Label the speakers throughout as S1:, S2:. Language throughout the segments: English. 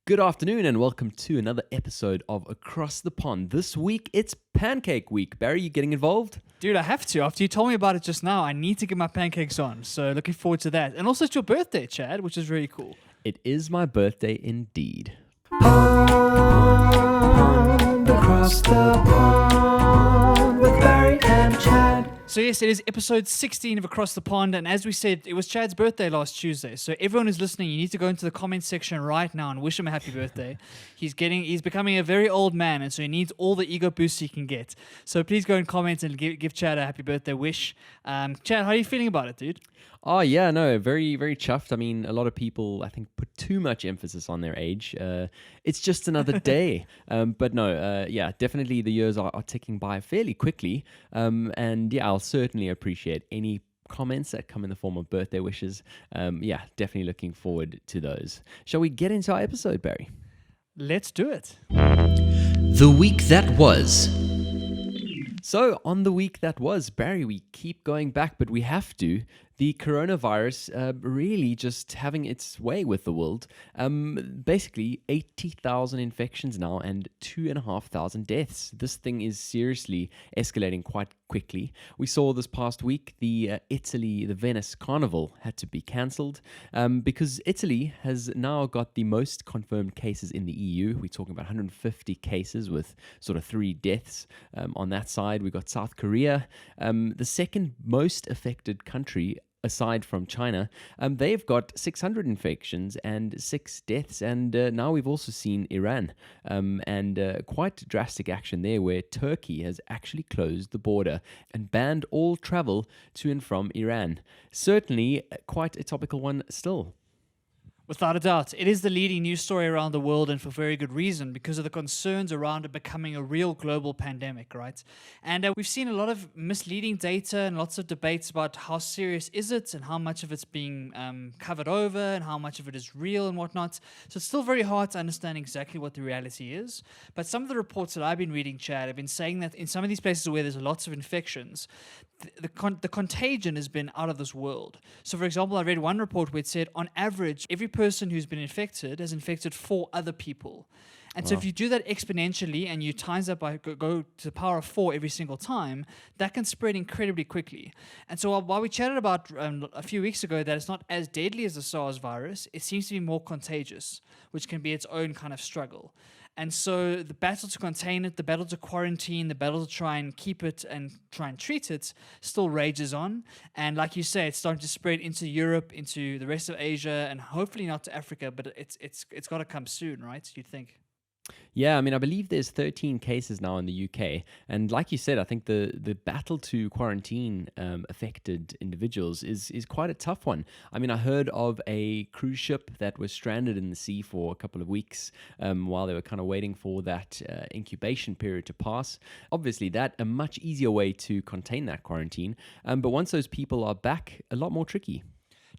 S1: Good afternoon and welcome to another episode of Across the Pond. This week it's Pancake Week. Barry, you getting involved?
S2: Dude, I have to. After you told me about it just now, I need to get my pancakes on. So looking forward to that. And also it's your birthday, Chad, which is really cool.
S1: It is my birthday indeed.
S3: Pond, across the pond with Barry and Chad.
S2: So yes, it is episode 16 of Across the Pond, and as we said, it was Chad's birthday last Tuesday. So everyone who's listening, you need to go into the comment section right now and wish him a happy birthday. He's becoming a very old man, and so he needs all the ego boosts he can get. So please go and comment and give Chad a happy birthday wish. Chad, how are you feeling about it, dude?
S1: Oh yeah, no, very, very chuffed. I mean, a lot of people, I think, put too much emphasis on their age. It's just another day. But no, yeah, definitely the years are ticking by fairly quickly. And yeah, I'll certainly appreciate any comments that come in the form of birthday wishes. Yeah, definitely looking forward to those. Shall we get into our episode, Barry?
S2: Let's do it.
S1: The week that was. So, on the week that was, Barry, we keep going back, but we have to. The coronavirus really just having its way with the world. Basically, 80,000 infections now and 2,500 deaths. This thing is seriously escalating quite quickly. We saw this past week the Venice Carnival had to be cancelled because Italy has now got the most confirmed cases in the EU. We're talking about 150 cases with sort of 3 deaths on that side. We've got South Korea, the second most affected country aside from China. They've got 600 infections and 6 deaths, and now we've also seen Iran, and quite drastic action there where Turkey has actually closed the border and banned all travel to and from Iran. Certainly quite a topical one still.
S2: Without a doubt, it is the leading news story around the world, and for very good reason, because of the concerns around it becoming a real global pandemic, right? And we've seen a lot of misleading data and lots of debates about how serious is it and how much of it's being covered over and how much of it is real and whatnot. So it's still very hard to understand exactly what the reality is. But some of the reports that I've been reading, Chad, have been saying that in some of these places where there's lots of infections, the contagion has been out of this world. So, for example, I read one report where it said, on average, every person who's been infected has infected 4 other people. And so if you do that exponentially and you times that by go to the power of 4 every single time, that can spread incredibly quickly. And so while we chatted about a few weeks ago that it's not as deadly as the SARS virus, it seems to be more contagious, which can be its own kind of struggle. And so the battle to contain it, the battle to quarantine, the battle to try and keep it and try and treat it still rages on. And like you say, it's starting to spread into Europe, into the rest of Asia, and hopefully not to Africa, but it's got to come soon, right? You'd think.
S1: Yeah, I mean, I believe there's 13 cases now in the UK. And like you said, I think the battle to quarantine affected individuals is quite a tough one. I mean, I heard of a cruise ship that was stranded in the sea for a couple of weeks while they were kind of waiting for that incubation period to pass. Obviously, that a much easier way to contain that quarantine. But once those people are back, a lot more tricky.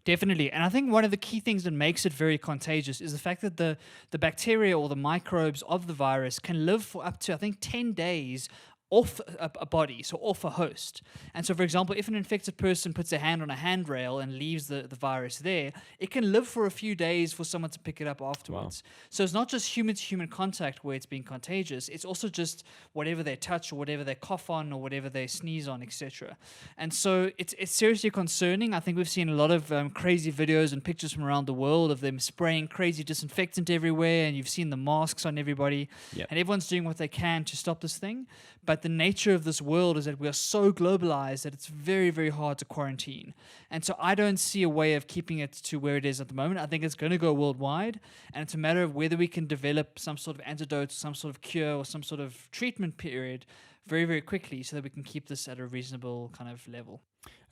S2: Definitely. And I think one of the key things that makes it very contagious is the fact that the bacteria or the microbes of the virus can live for up to, I think, 10 days off a body, so off a host. And so, for example, if an infected person puts a hand on a handrail and leaves the virus there, it can live for a few days for someone to pick it up afterwards. Wow. So it's not just human-to-human contact where it's being contagious, it's also just whatever they touch or whatever they cough on or whatever they sneeze on, etc. And so it's seriously concerning. I think we've seen a lot of crazy videos and pictures from around the world of them spraying crazy disinfectant everywhere, and you've seen the masks on everybody. Yep. And everyone's doing what they can to stop this thing. But the nature of this world is that we are so globalized that it's very, very hard to quarantine. And so I don't see a way of keeping it to where it is at the moment. I think it's going to go worldwide, and it's a matter of whether we can develop some sort of antidote, some sort of cure, or some sort of treatment period very, very quickly so that we can keep this at a reasonable kind of level.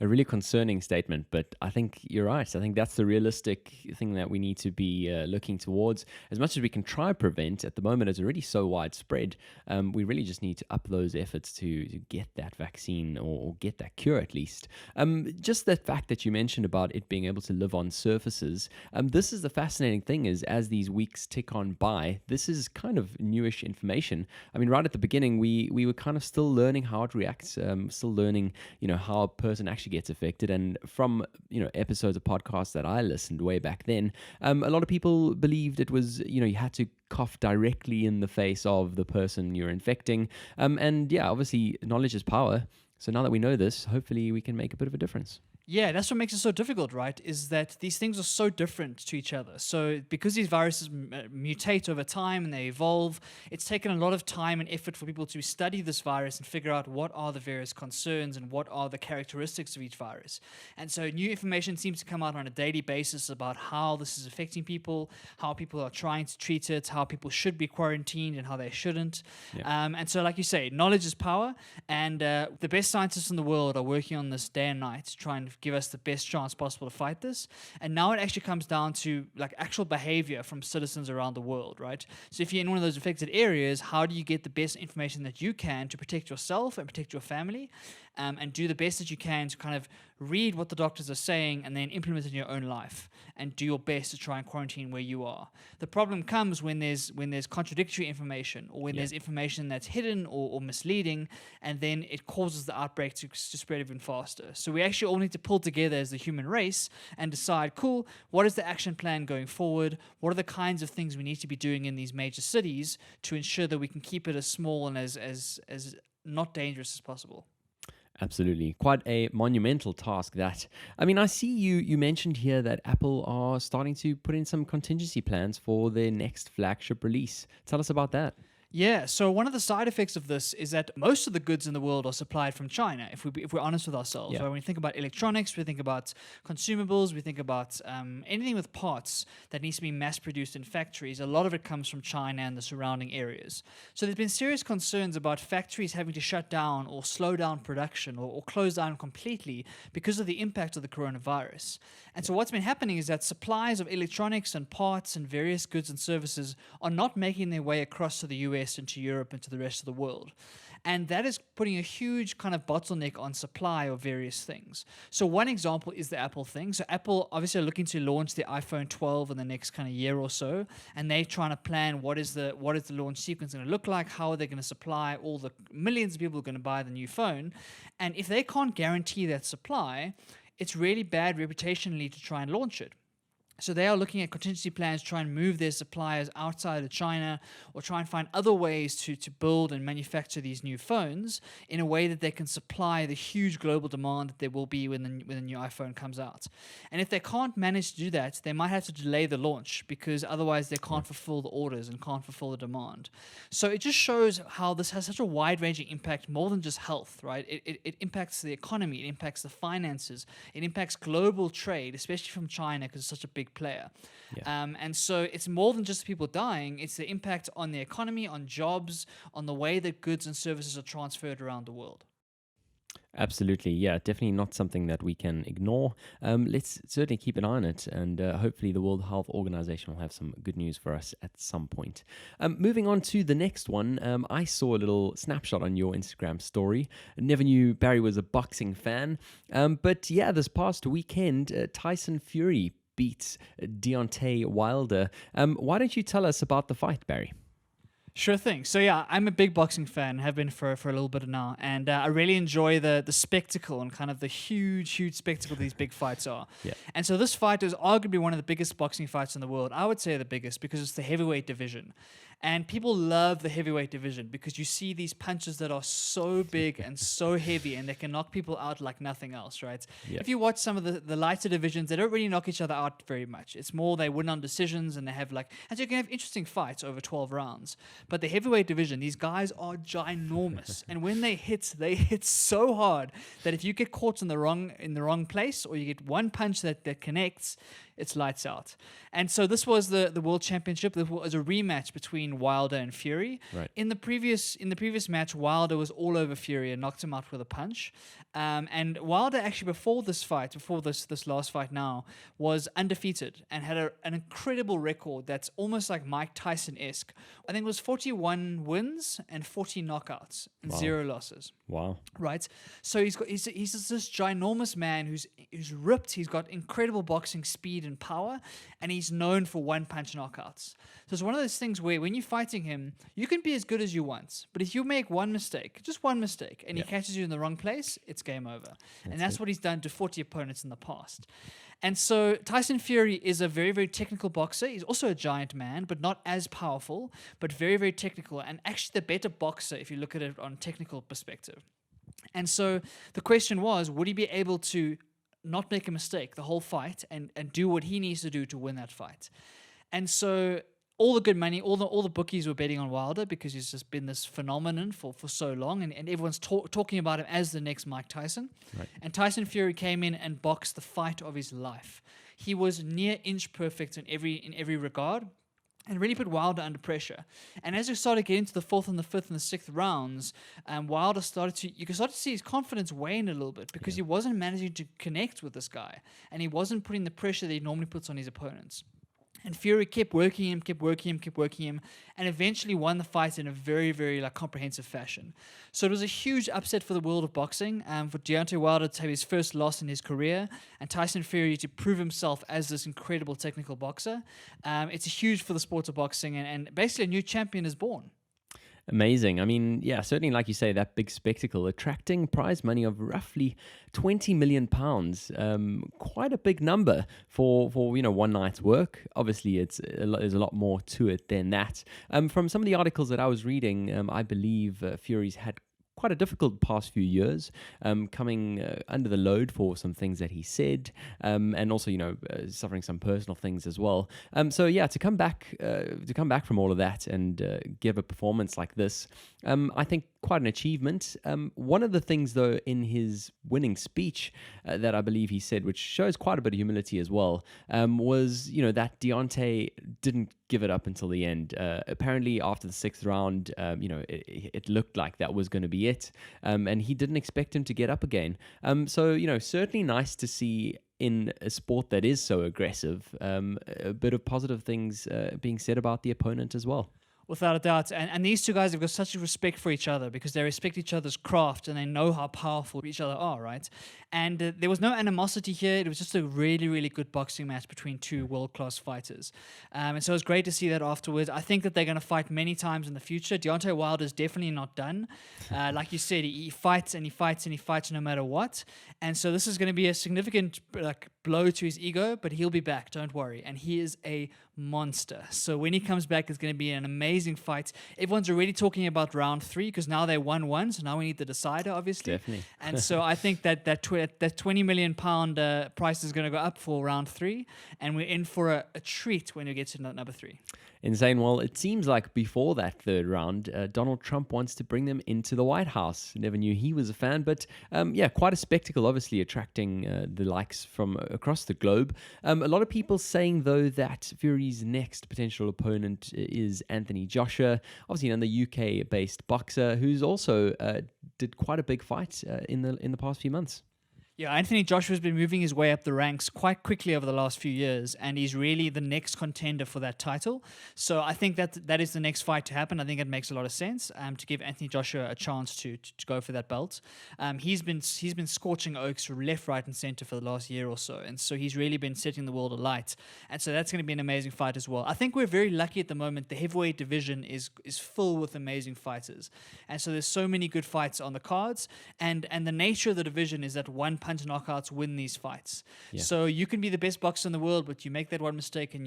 S1: A really concerning statement, but I think you're right. I think that's the realistic thing that we need to be looking towards. As much as we can try prevent, at the moment it's already so widespread, we really just need to up those efforts to get that vaccine or get that cure at least. Just that fact that you mentioned about it being able to live on surfaces, this is the fascinating thing is as these weeks tick on by, this is kind of newish information. I mean, right at the beginning, we were kind of still learning how it reacts, still learning, how a person actually gets affected. And from episodes of podcasts that I listened way back then, a lot of people believed it was you had to cough directly in the face of the person you're infecting. And yeah, obviously knowledge is power. So now that we know this, hopefully we can make a bit of a difference.
S2: Yeah, that's what makes it so difficult, right? Is that these things are so different to each other. So because these viruses mutate over time and they evolve, it's taken a lot of time and effort for people to study this virus and figure out what are the various concerns and what are the characteristics of each virus. And so new information seems to come out on a daily basis about how this is affecting people, how people are trying to treat it, how people should be quarantined and how they shouldn't.
S1: Yeah.
S2: And so, like you say, knowledge is power, and the best scientists in the world are working on this day and night to try and give us the best chance possible to fight this. And now it actually comes down to like actual behavior from citizens around the world, right? So if you're in one of those affected areas, how do you get the best information that you can to protect yourself and protect your family, and do the best that you can to kind of read what the doctors are saying and then implement it in your own life and do your best to try and quarantine where you are. The problem comes when there's contradictory information, or when there's information that's hidden or misleading, and then it causes the outbreak to spread even faster. So we actually all need to pull together as the human race and decide, cool, what is the action plan going forward? What are the kinds of things we need to be doing in these major cities to ensure that we can keep it as small and as not dangerous as possible?
S1: Absolutely. Quite a monumental task, that. I mean, I see you mentioned here that Apple are starting to put in some contingency plans for their next flagship release. Tell us about that.
S2: Yeah, so one of the side effects of this is that most of the goods in the world are supplied from China, if we're honest with ourselves.
S1: Yeah.
S2: So when we think about electronics, we think about consumables, we think about anything with parts that needs to be mass-produced in factories. A lot of it comes from China and the surrounding areas. So there's been serious concerns about factories having to shut down or slow down production or close down completely because of the impact of the coronavirus. And so what's been happening is that supplies of electronics and parts and various goods and services are not making their way across to the US and to Europe and to the rest of the world. And that is putting a huge kind of bottleneck on supply of various things. So one example is the Apple thing. So Apple obviously are looking to launch the iPhone 12 in the next kind of year or so, and they're trying to plan what is the launch sequence going to look like, how are they going to supply all the millions of people who are going to buy the new phone. And if they can't guarantee that supply, it's really bad reputationally to try and launch it. So they are looking at contingency plans to try and move their suppliers outside of China, or try and find other ways to build and manufacture these new phones in a way that they can supply the huge global demand that there will be when the new iPhone comes out. And if they can't manage to do that, they might have to delay the launch, because otherwise they can't fulfill the orders and can't fulfill the demand. So it just shows how this has such a wide-ranging impact, more than just health, right? It impacts the economy, it impacts the finances, it impacts global trade, especially from China, because it's such a big player.
S1: Yeah.
S2: And so it's more than just people dying, it's the impact on the economy, on jobs, on the way that goods and services are transferred around the world.
S1: Absolutely. Yeah, definitely not something that we can ignore. Let's certainly keep an eye on it, and hopefully the World Health Organization will have some good news for us at some point. Moving on to the next one, I saw a little snapshot on your Instagram story. Never knew Barry was a boxing fan. But yeah, this past weekend, Tyson Fury beats Deontay Wilder. Why don't you tell us about the fight, Barry?
S2: Sure thing. So yeah, I'm a big boxing fan, have been for a little bit now, and I really enjoy the spectacle and kind of the huge spectacle these big fights are.
S1: Yeah.
S2: And so this fight is arguably one of the biggest boxing fights in the world. I would say the biggest, because it's the heavyweight division. And people love the heavyweight division because you see these punches that are so big and so heavy, and they can knock people out like nothing else, right?
S1: Yeah.
S2: If you watch some of the lighter divisions, they don't really knock each other out very much. It's more they win on decisions, and they have and so you can have interesting fights over 12 rounds. But the heavyweight division, these guys are ginormous, and when they hit so hard that if you get caught in the wrong place, or you get one punch that connects, it's lights out. And so this was the World Championship. This was a rematch between Wilder and Fury.
S1: Right.
S2: In the previous match, Wilder was all over Fury and knocked him out with a punch. And Wilder actually before this last fight now, was undefeated and had an incredible record that's almost like Mike Tyson-esque. I think it was 41 wins and 40 knockouts and 0 losses.
S1: Wow.
S2: Right, so he's this ginormous man who's ripped. He's got incredible boxing speed and power, and he's known for one-punch knockouts. So it's one of those things where when you're fighting him, you can be as good as you want, but if you make one mistake, just one mistake, and he catches you in the wrong place, it's game over. And that's what he's done to 40 opponents in the past. And so Tyson Fury is a very, very technical boxer. He's also a giant man, but not as powerful, but very, very technical, and actually the better boxer if you look at it on a technical perspective. And so the question was, would he be able to not make a mistake the whole fight and do what he needs to do to win that fight? And so all the good money, all the bookies were betting on Wilder because he's just been this phenomenon for so long, and everyone's talking about him as the next Mike Tyson.
S1: Right.
S2: And Tyson Fury came in and boxed the fight of his life. He was near inch perfect in every regard, and really put Wilder under pressure. And as we started getting to the fourth and the fifth and the sixth rounds, Wilder you could start to see his confidence wane a little bit because he wasn't managing to connect with this guy, and he wasn't putting the pressure that he normally puts on his opponents. And Fury kept working him, and eventually won the fight in a very, very comprehensive fashion. So it was a huge upset for the world of boxing, for Deontay Wilder to have his first loss in his career, and Tyson Fury to prove himself as this incredible technical boxer. It's huge for the sport of boxing, and basically a new champion is born.
S1: Amazing. I mean, yeah, certainly, like you say, that big spectacle attracting prize money of roughly £20 million. Quite a big number for one night's work. Obviously, there's a lot more to it than that. From some of the articles that I was reading, I believe Fury's had quite a difficult past few years, coming under the load for some things that he said, and also suffering some personal things as well. So yeah, to come back from all of that and give a performance like this, I think quite an achievement. One of the things though in his winning speech that I believe he said, which shows quite a bit of humility as well, was that Deontay didn't give it up until the end. Apparently after the sixth round, it looked like that was going to be it, and he didn't expect him to get up again. So certainly nice to see in a sport that is so aggressive, a bit of positive things being said about the opponent as well.
S2: Without a doubt. And these two guys have got such a respect for each other because they respect each other's craft and they know how powerful each other are, right? And there was no animosity here. It was just a really, really good boxing match between two world-class fighters. And so it was great to see that afterwards. I think that they're going to fight many times in the future. Deontay Wilder is definitely not done. Like you said, he fights and he fights and he fights no matter what. And so this is going to be a significant blow to his ego, but he'll be back, don't worry. And he is a monster. So when he comes back, it's going to be an amazing fight. Everyone's already talking about round 3 because now they won one, so now we need the decider, obviously.
S1: Definitely.
S2: And so I think that £20 million price is going to go up for round 3, and we're in for a treat when we get to number 3.
S1: Insane. Well, it seems like before that third round, Donald Trump wants to bring them into the White House. Never knew he was a fan, but quite a spectacle, obviously attracting the likes from across the globe. A lot of people saying, though, that Fury's next potential opponent is Anthony Joshua, obviously another UK-based boxer who's also did quite a big fight in the past few months.
S2: Yeah, Anthony Joshua's been moving his way up the ranks quite quickly over the last few years, and he's really the next contender for that title. So I think that is the next fight to happen. I think it makes a lot of sense to give Anthony Joshua a chance to go for that belt. He's been scorching oaks left, right, and center for the last year or so, and so he's really been setting the world alight. And so that's going to be an amazing fight as well. I think we're very lucky at the moment. The heavyweight division is full with amazing fighters, and so there's so many good fights on the cards. And the nature of the division is that one punch knockouts win these fights. Yeah. So you can be the best boxer in the world, but you make that one mistake and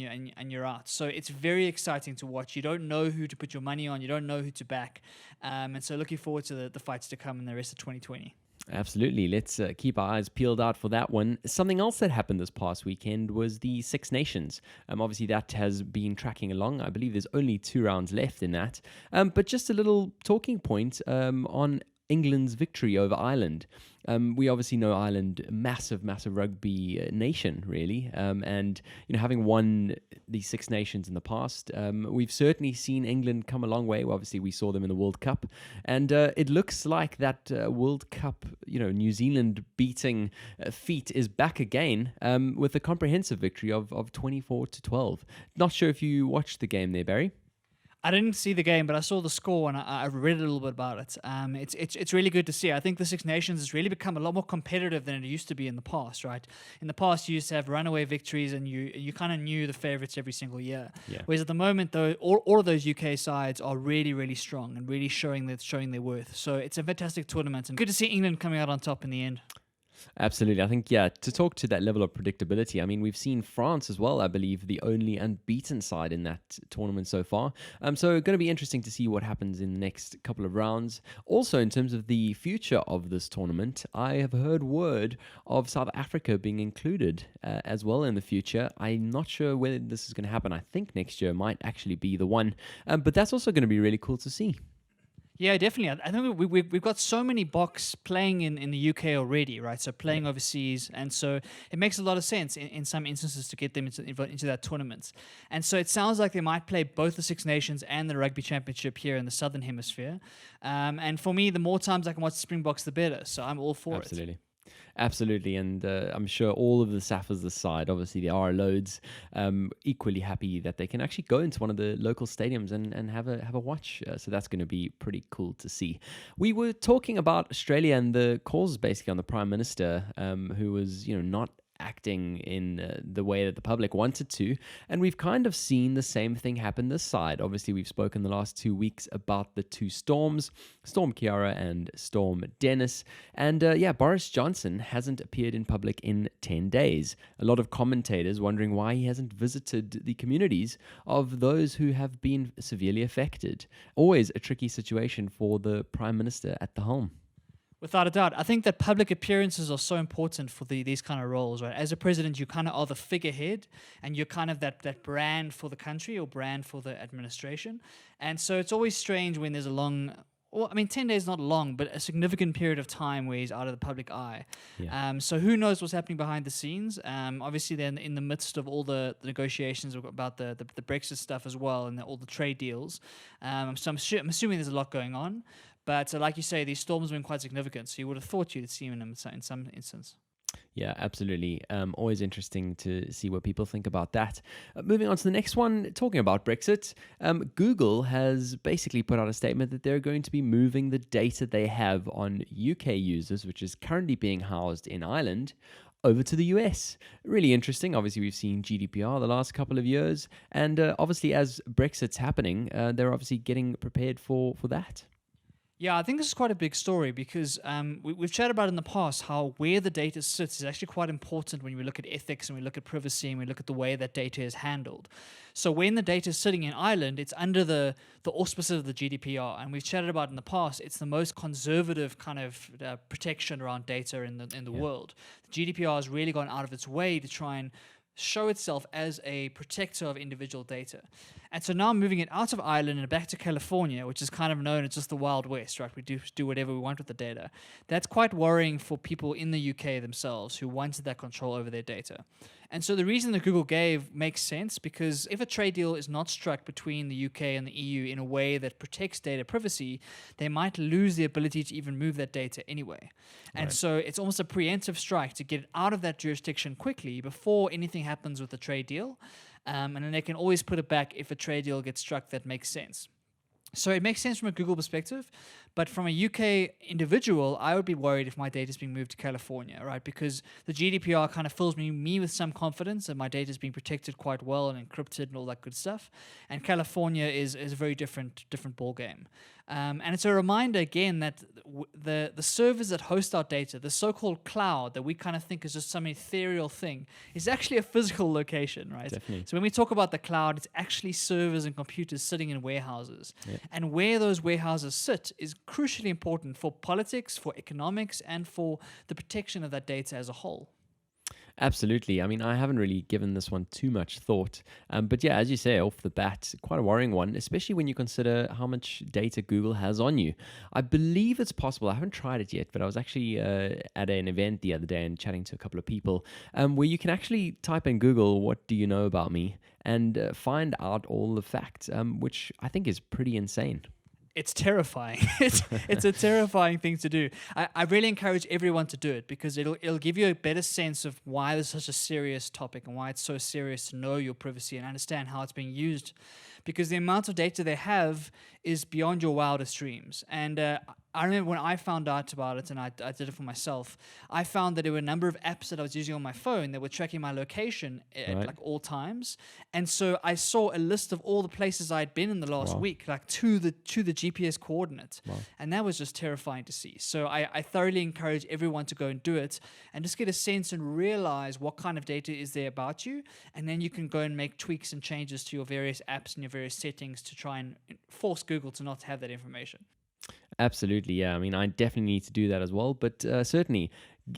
S2: you're out. So it's very exciting to watch. You don't know who to put your money on. You don't know who to back. And so looking forward to the fights to come in the rest of 2020.
S1: Absolutely. Let's keep our eyes peeled out for that one. Something else that happened this past weekend was the Six Nations. Obviously, that has been tracking along. I believe there's only 2 rounds left in that. But just a little talking point on England's victory over Ireland. We obviously know Ireland, massive rugby nation, really. And having won the Six Nations in the past, we've certainly seen England come a long way. Obviously, we saw them in the World Cup, and it looks like that World Cup, New Zealand beating feat is back again with a comprehensive victory of 24-12. Not sure if you watched the game there, Barry.
S2: I didn't see the game, but I saw the score and I read a little bit about it. It's really good to see. I think the Six Nations has really become a lot more competitive than it used to be in the past, right? In the past, you used to have runaway victories, and you kind of knew the favorites every single year.
S1: Yeah.
S2: Whereas at the moment, though, all of those UK sides are really, really strong and really showing their worth. So it's a fantastic tournament, and good to see England coming out on top in the end.
S1: Absolutely. I think, yeah, to talk to that level of predictability, I mean, we've seen France as well, I believe, the only unbeaten side in that tournament so far. So going to be interesting to see what happens in the next couple of rounds. Also, in terms of the future of this tournament, I have heard word of South Africa being included as well in the future. I'm not sure when this is going to happen. I think next year might actually be the one. But that's also going to be really cool to see.
S2: Yeah, definitely. I think we've got so many Boks playing in the UK already, right? So playing overseas. And so it makes a lot of sense in some instances to get them into that tournament. And so it sounds like they might play both the Six Nations and the Rugby Championship here in the Southern Hemisphere. And for me, the more times I can watch the Springboks, the better. So I'm all for it.
S1: Absolutely. Absolutely, and I'm sure all of the Saffers this side, obviously there are loads, equally happy that they can actually go into one of the local stadiums and have a watch. So that's going to be pretty cool to see. We were talking about Australia and the calls basically on the Prime Minister, who was not acting in the way that the public wanted to, and we've kind of seen the same thing happen this side. Obviously, we've spoken the last 2 weeks about the two storms, Storm Kiara and Storm Dennis, and Boris Johnson hasn't appeared in public in 10 days. A lot of commentators wondering why he hasn't visited the communities of those who have been severely affected. Always a tricky situation for the Prime Minister at the helm.
S2: Without a doubt. I think that public appearances are so important for these kind of roles, right? As a president, you kind of are the figurehead, and you're kind of that brand for the country or brand for the administration. And so it's always strange when there's a long... Well, I mean, 10 days is not long, but a significant period of time where he's out of the public eye.
S1: Yeah.
S2: So who knows what's happening behind the scenes? Obviously, they're in the midst of all the negotiations about the Brexit stuff as well, and all the trade deals. So I'm assuming there's a lot going on. But like you say, these storms have been quite significant, so you would have thought you'd see him in some instance.
S1: Yeah, absolutely. Always interesting to see what people think about that. Moving on to the next one, talking about Brexit, Google has basically put out a statement that they're going to be moving the data they have on UK users, which is currently being housed in Ireland, over to the US. Really interesting. Obviously, we've seen GDPR the last couple of years, and obviously as Brexit's happening, they're obviously getting prepared for that.
S2: Yeah, I think this is quite a big story because we've chatted about in the past how where the data sits is actually quite important when we look at ethics and we look at privacy and we look at the way that data is handled. So when the data is sitting in Ireland, it's under the auspices of the GDPR, and we've chatted about in the past, it's the most conservative kind of protection around data in the world. The GDPR has really gone out of its way to try and show itself as a protector of individual data. And so now moving it out of Ireland and back to California, which is kind of known as just the Wild West, right? We do whatever we want with the data. That's quite worrying for people in the UK themselves who wanted that control over their data. And so the reason that Google gave makes sense because if a trade deal is not struck between the UK and the EU in a way that protects data privacy, they might lose the ability to even move that data anyway. And so it's almost a preemptive strike to get it out of that jurisdiction quickly before anything happens with the trade deal. And then they can always put it back if a trade deal gets struck that makes sense. So it makes sense from a Google perspective, but from a UK individual, I would be worried if my data is being moved to California, right? Because the GDPR kind of fills me with some confidence that my data is being protected quite well and encrypted and all that good stuff. And California is a very different ball game. And it's a reminder again that the servers that host our data, the so-called cloud that we kind of think is just some ethereal thing, is actually a physical location, right?
S1: Definitely.
S2: So when we talk about the cloud, it's actually servers and computers sitting in warehouses.
S1: Yep.
S2: And where those warehouses sit is crucially important for politics, for economics, and for the protection of that data as a whole.
S1: Absolutely. I mean, I haven't really given this one too much thought. But yeah, as you say, off the bat, quite a worrying one, especially when you consider how much data Google has on you. I believe it's possible. I haven't tried it yet, but I was actually at an event the other day and chatting to a couple of people where you can actually type in Google, "What do you know about me?" and find out all the facts, which I think is pretty insane.
S2: It's terrifying. It's a terrifying thing to do. I really encourage everyone to do it because it'll give you a better sense of why this is such a serious topic and why it's so serious to know your privacy and understand how it's being used. because the amount of data they have is beyond your wildest dreams. And I remember when I found out about it, and I did it for myself, I found that there were a number of apps that I was using on my phone that were tracking my location at
S1: Right.
S2: like all times. And so I saw a list of all the places I'd been in the last
S1: Wow.
S2: week, like to the GPS coordinate.
S1: Wow.
S2: And that was just terrifying to see. So I thoroughly encourage everyone to go and do it and just get a sense and realize what kind of data is there about you. And then you can go and make tweaks and changes to your various apps and your various settings to try and force Google to not have that information.
S1: Absolutely, yeah. I mean, I definitely need to do that as well, but certainly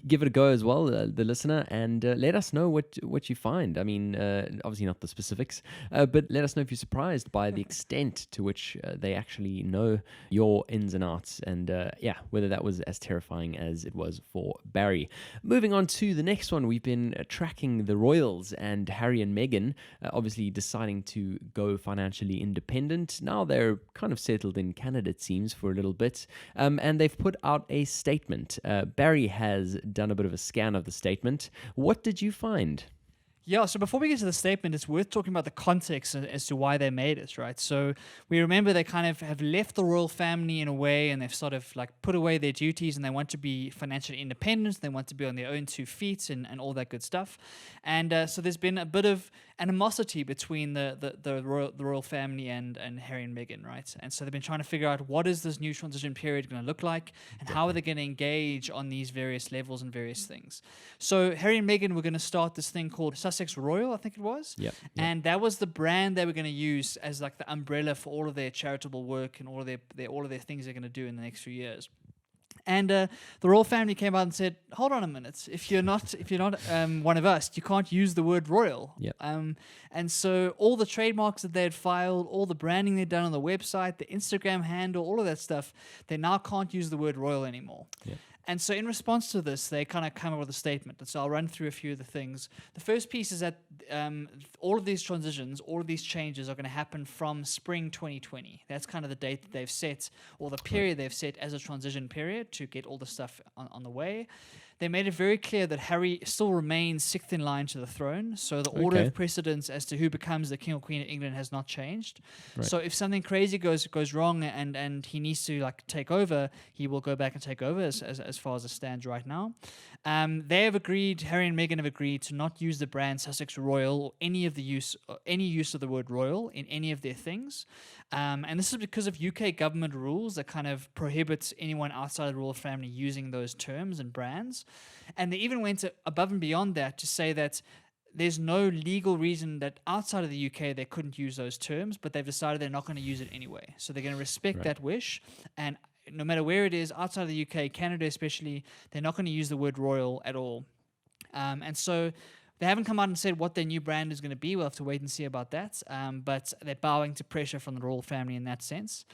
S1: give it a go as well, the listener, and let us know what you find. I mean, obviously not the specifics, but let us know if you're surprised by the extent to which they actually know your ins and outs, and yeah, whether that was as terrifying as it was for Barry. Moving on to the next one, we've been tracking the royals and Harry and Meghan, obviously deciding to go financially independent. Now they're kind of settled in Canada, it seems, for a little bit, and they've put out a statement. Barry has done a bit of a scan of the statement. What did you find?
S2: Yeah, so before we get to the statement, it's worth talking about the context as to why they made it, right? So we remember they kind of have left the royal family in a way, and they've sort of like put away their duties, and they want to be financially independent. They want to be on their own 2 feet and all that good stuff. And so there's been a bit of animosity between the royal family and Harry and Meghan, right? And so they've been trying to figure out what is this new transition period going to look like, and how are they going to engage on these various levels and various things. So Harry and Meghan were going to start this thing called Sussex Royal, I think it was.
S1: Yep.
S2: And that was the brand they were going to use as like the umbrella for all of their charitable work and all of their things they're going to do in the next few years. And the royal family came out and said, "Hold on a minute. If you're not one of us, you can't use the word royal."
S1: Yep.
S2: And so all the trademarks that they had filed, all the branding they'd done on the website, the Instagram handle, all of that stuff, they now can't use the word royal anymore.
S1: Yep.
S2: And so in response to this, they kind of come up with a statement. And so I'll run through a few of the things. The first piece is that all of these transitions, all of these changes are going to happen from spring 2020. That's kind of the date that they've set, or the period they've set as a transition period to get all the stuff on the way. They made it very clear that Harry still remains sixth in line to the throne. So the order
S1: Okay.
S2: of precedence as to who becomes the King or Queen of England has not changed.
S1: Right.
S2: So if something crazy goes wrong and he needs to like take over, he will go back and take over as far as it stands right now. They have agreed, Harry and Meghan have agreed to not use the brand Sussex Royal or any use of the word royal in any of their things. And this is because of UK government rules that kind of prohibits anyone outside the royal family using those terms and brands. And they even went above and beyond that to say that there's no legal reason that outside of the UK they couldn't use those terms, but they've decided they're not going to use it anyway. So they're going to respect that wish, and no matter where it is, outside of the UK, Canada especially, they're not going to use the word royal at all. And so they haven't come out and said what their new brand is going to be. We'll have to wait and see about that. But they're bowing to pressure from the royal family in that sense.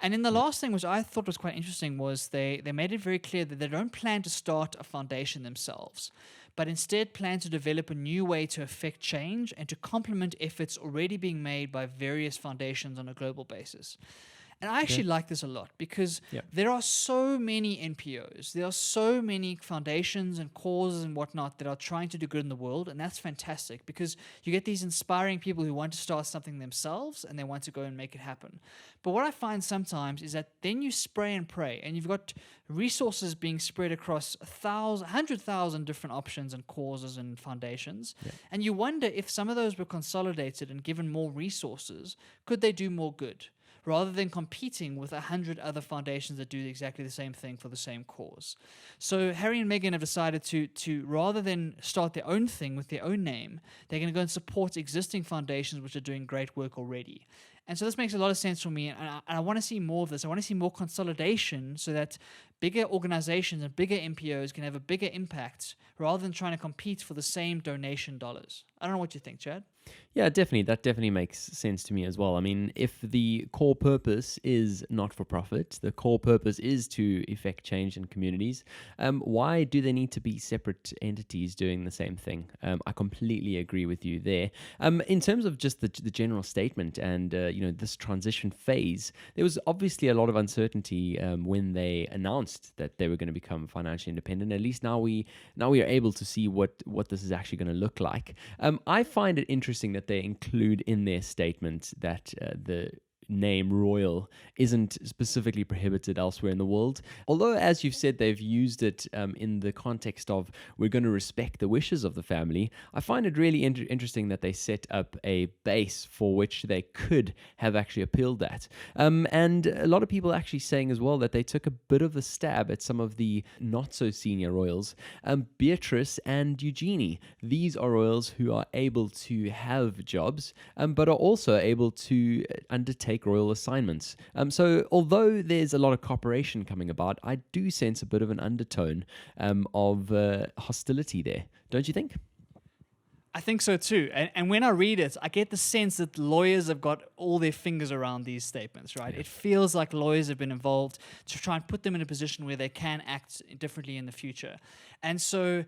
S2: And then the last thing, which I thought was quite interesting, was they made it very clear that they don't plan to start a foundation themselves, but instead plan to develop a new way to effect change and to complement efforts already being made by various foundations on a global basis. And I actually like this a lot because there are so many NPOs, there are so many foundations and causes and whatnot that are trying to do good in the world, and that's fantastic because you get these inspiring people who want to start something themselves and they want to go and make it happen. But what I find sometimes is that then you spray and pray, and you've got resources being spread across 100,000 different options and causes and foundations, and you wonder if some of those were consolidated and given more resources, could they do more good? Rather than competing with 100 other foundations that do exactly the same thing for the same cause. So Harry and Meghan have decided to rather than start their own thing with their own name, they're going to go and support existing foundations which are doing great work already. And so this makes a lot of sense for me, and I want to see more of this. I want to see more consolidation so that bigger organizations and bigger NPOs can have a bigger impact rather than trying to compete for the same donation dollars. I don't know what you think, Chad.
S1: Yeah, definitely. That definitely makes sense to me as well. I mean, if the core purpose is not for profit, the core purpose is to effect change in communities, why do they need to be separate entities doing the same thing? I completely agree with you there. In terms of just the general statement and this transition phase, there was obviously a lot of uncertainty when they announced that they were going to become financially independent. At least now we are able to see what this is actually going to look like. I find it interesting that they include in their statement that the name royal isn't specifically prohibited elsewhere in the world. Although, as you've said, they've used it in the context of we're going to respect the wishes of the family, I find it really interesting that they set up a base for which they could have actually appealed that. And a lot of people actually saying as well that they took a bit of a stab at some of the not so senior royals, Beatrice and Eugenie. These are royals who are able to have jobs, but are also able to undertake royal assignments. So although there's a lot of cooperation coming about, I do sense a bit of an undertone of hostility there. Don't you think?
S2: I think so too. And when I read it, I get the sense that lawyers have got all their fingers around these statements, right? It feels like lawyers have been involved to try and put them in a position where they can act differently in the future. And so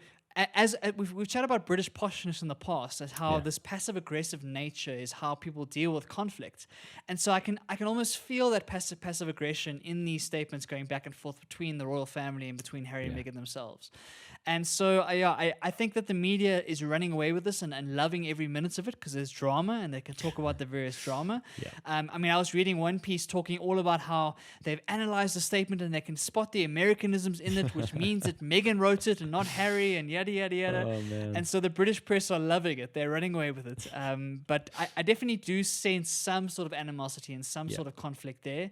S2: as we've chatted about British poshness in the past, as how this passive aggressive nature is how people deal with conflict, and so I can almost feel that passive aggression in these statements going back and forth between the royal family and between Harry and Meghan themselves. And so I think that the media is running away with this and loving every minute of it because there's drama and they can talk about the various drama. I mean, I was reading one piece talking all about how they've analyzed the statement and they can spot the Americanisms in it, which means that Meghan wrote it and not Harry and yada, yada, yada.
S1: Oh, man.
S2: And so the British press are loving it. They're running away with it. But I definitely do sense some sort of animosity and some sort of conflict there,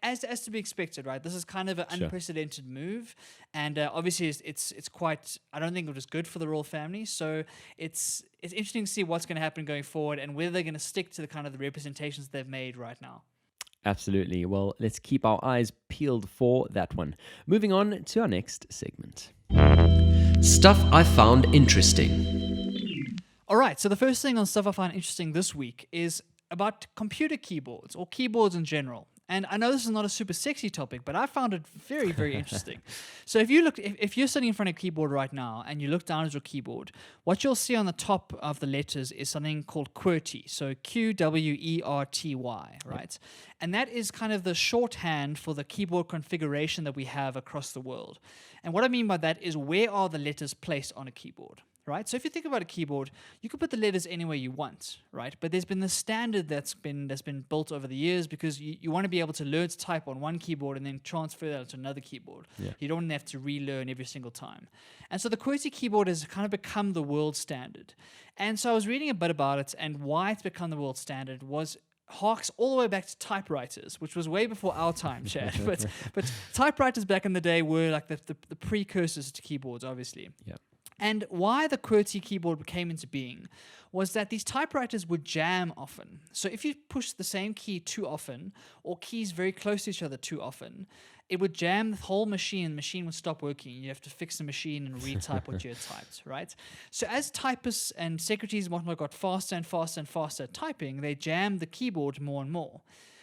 S2: as to be expected, right? This is kind of an unprecedented move. And obviously it's quite, I don't think it was good for the royal family. So it's interesting to see what's going to happen going forward and whether they're going to stick to the kind of the representations they've made right now.
S1: Absolutely. Well, let's keep our eyes peeled for that one. Moving on to our next segment. Stuff I found interesting.
S2: All right, so the first thing on stuff I find interesting this week is about computer keyboards or keyboards in general. And I know this is not a super sexy topic, but I found it very, very interesting. So if you're sitting in front of a keyboard right now and you look down at your keyboard, what you'll see on the top of the letters is something called QWERTY. So QWERTY, right? And that is kind of the shorthand for the keyboard configuration that we have across the world. And what I mean by that is where are the letters placed on a keyboard? Right? So if you think about a keyboard, you can put the letters anywhere you want, right? But there's been this standard that's been built over the years because you want to be able to learn to type on one keyboard and then transfer that to another keyboard. You don't have to relearn every single time. And so the QWERTY keyboard has kind of become the world standard. And so I was reading a bit about it, and why it's become the world standard harks all the way back to typewriters, which was way before our time, Chad. but typewriters back in the day were like the precursors to keyboards, obviously.
S1: Yeah.
S2: And why the QWERTY keyboard came into being was that these typewriters would jam often. So if you push the same key too often, or keys very close to each other too often, it would jam the whole machine, and the machine would stop working. You have to fix the machine and retype what you had typed, right? So as typists and secretaries and whatnot got faster and faster and faster at typing, they jammed the keyboard more and more.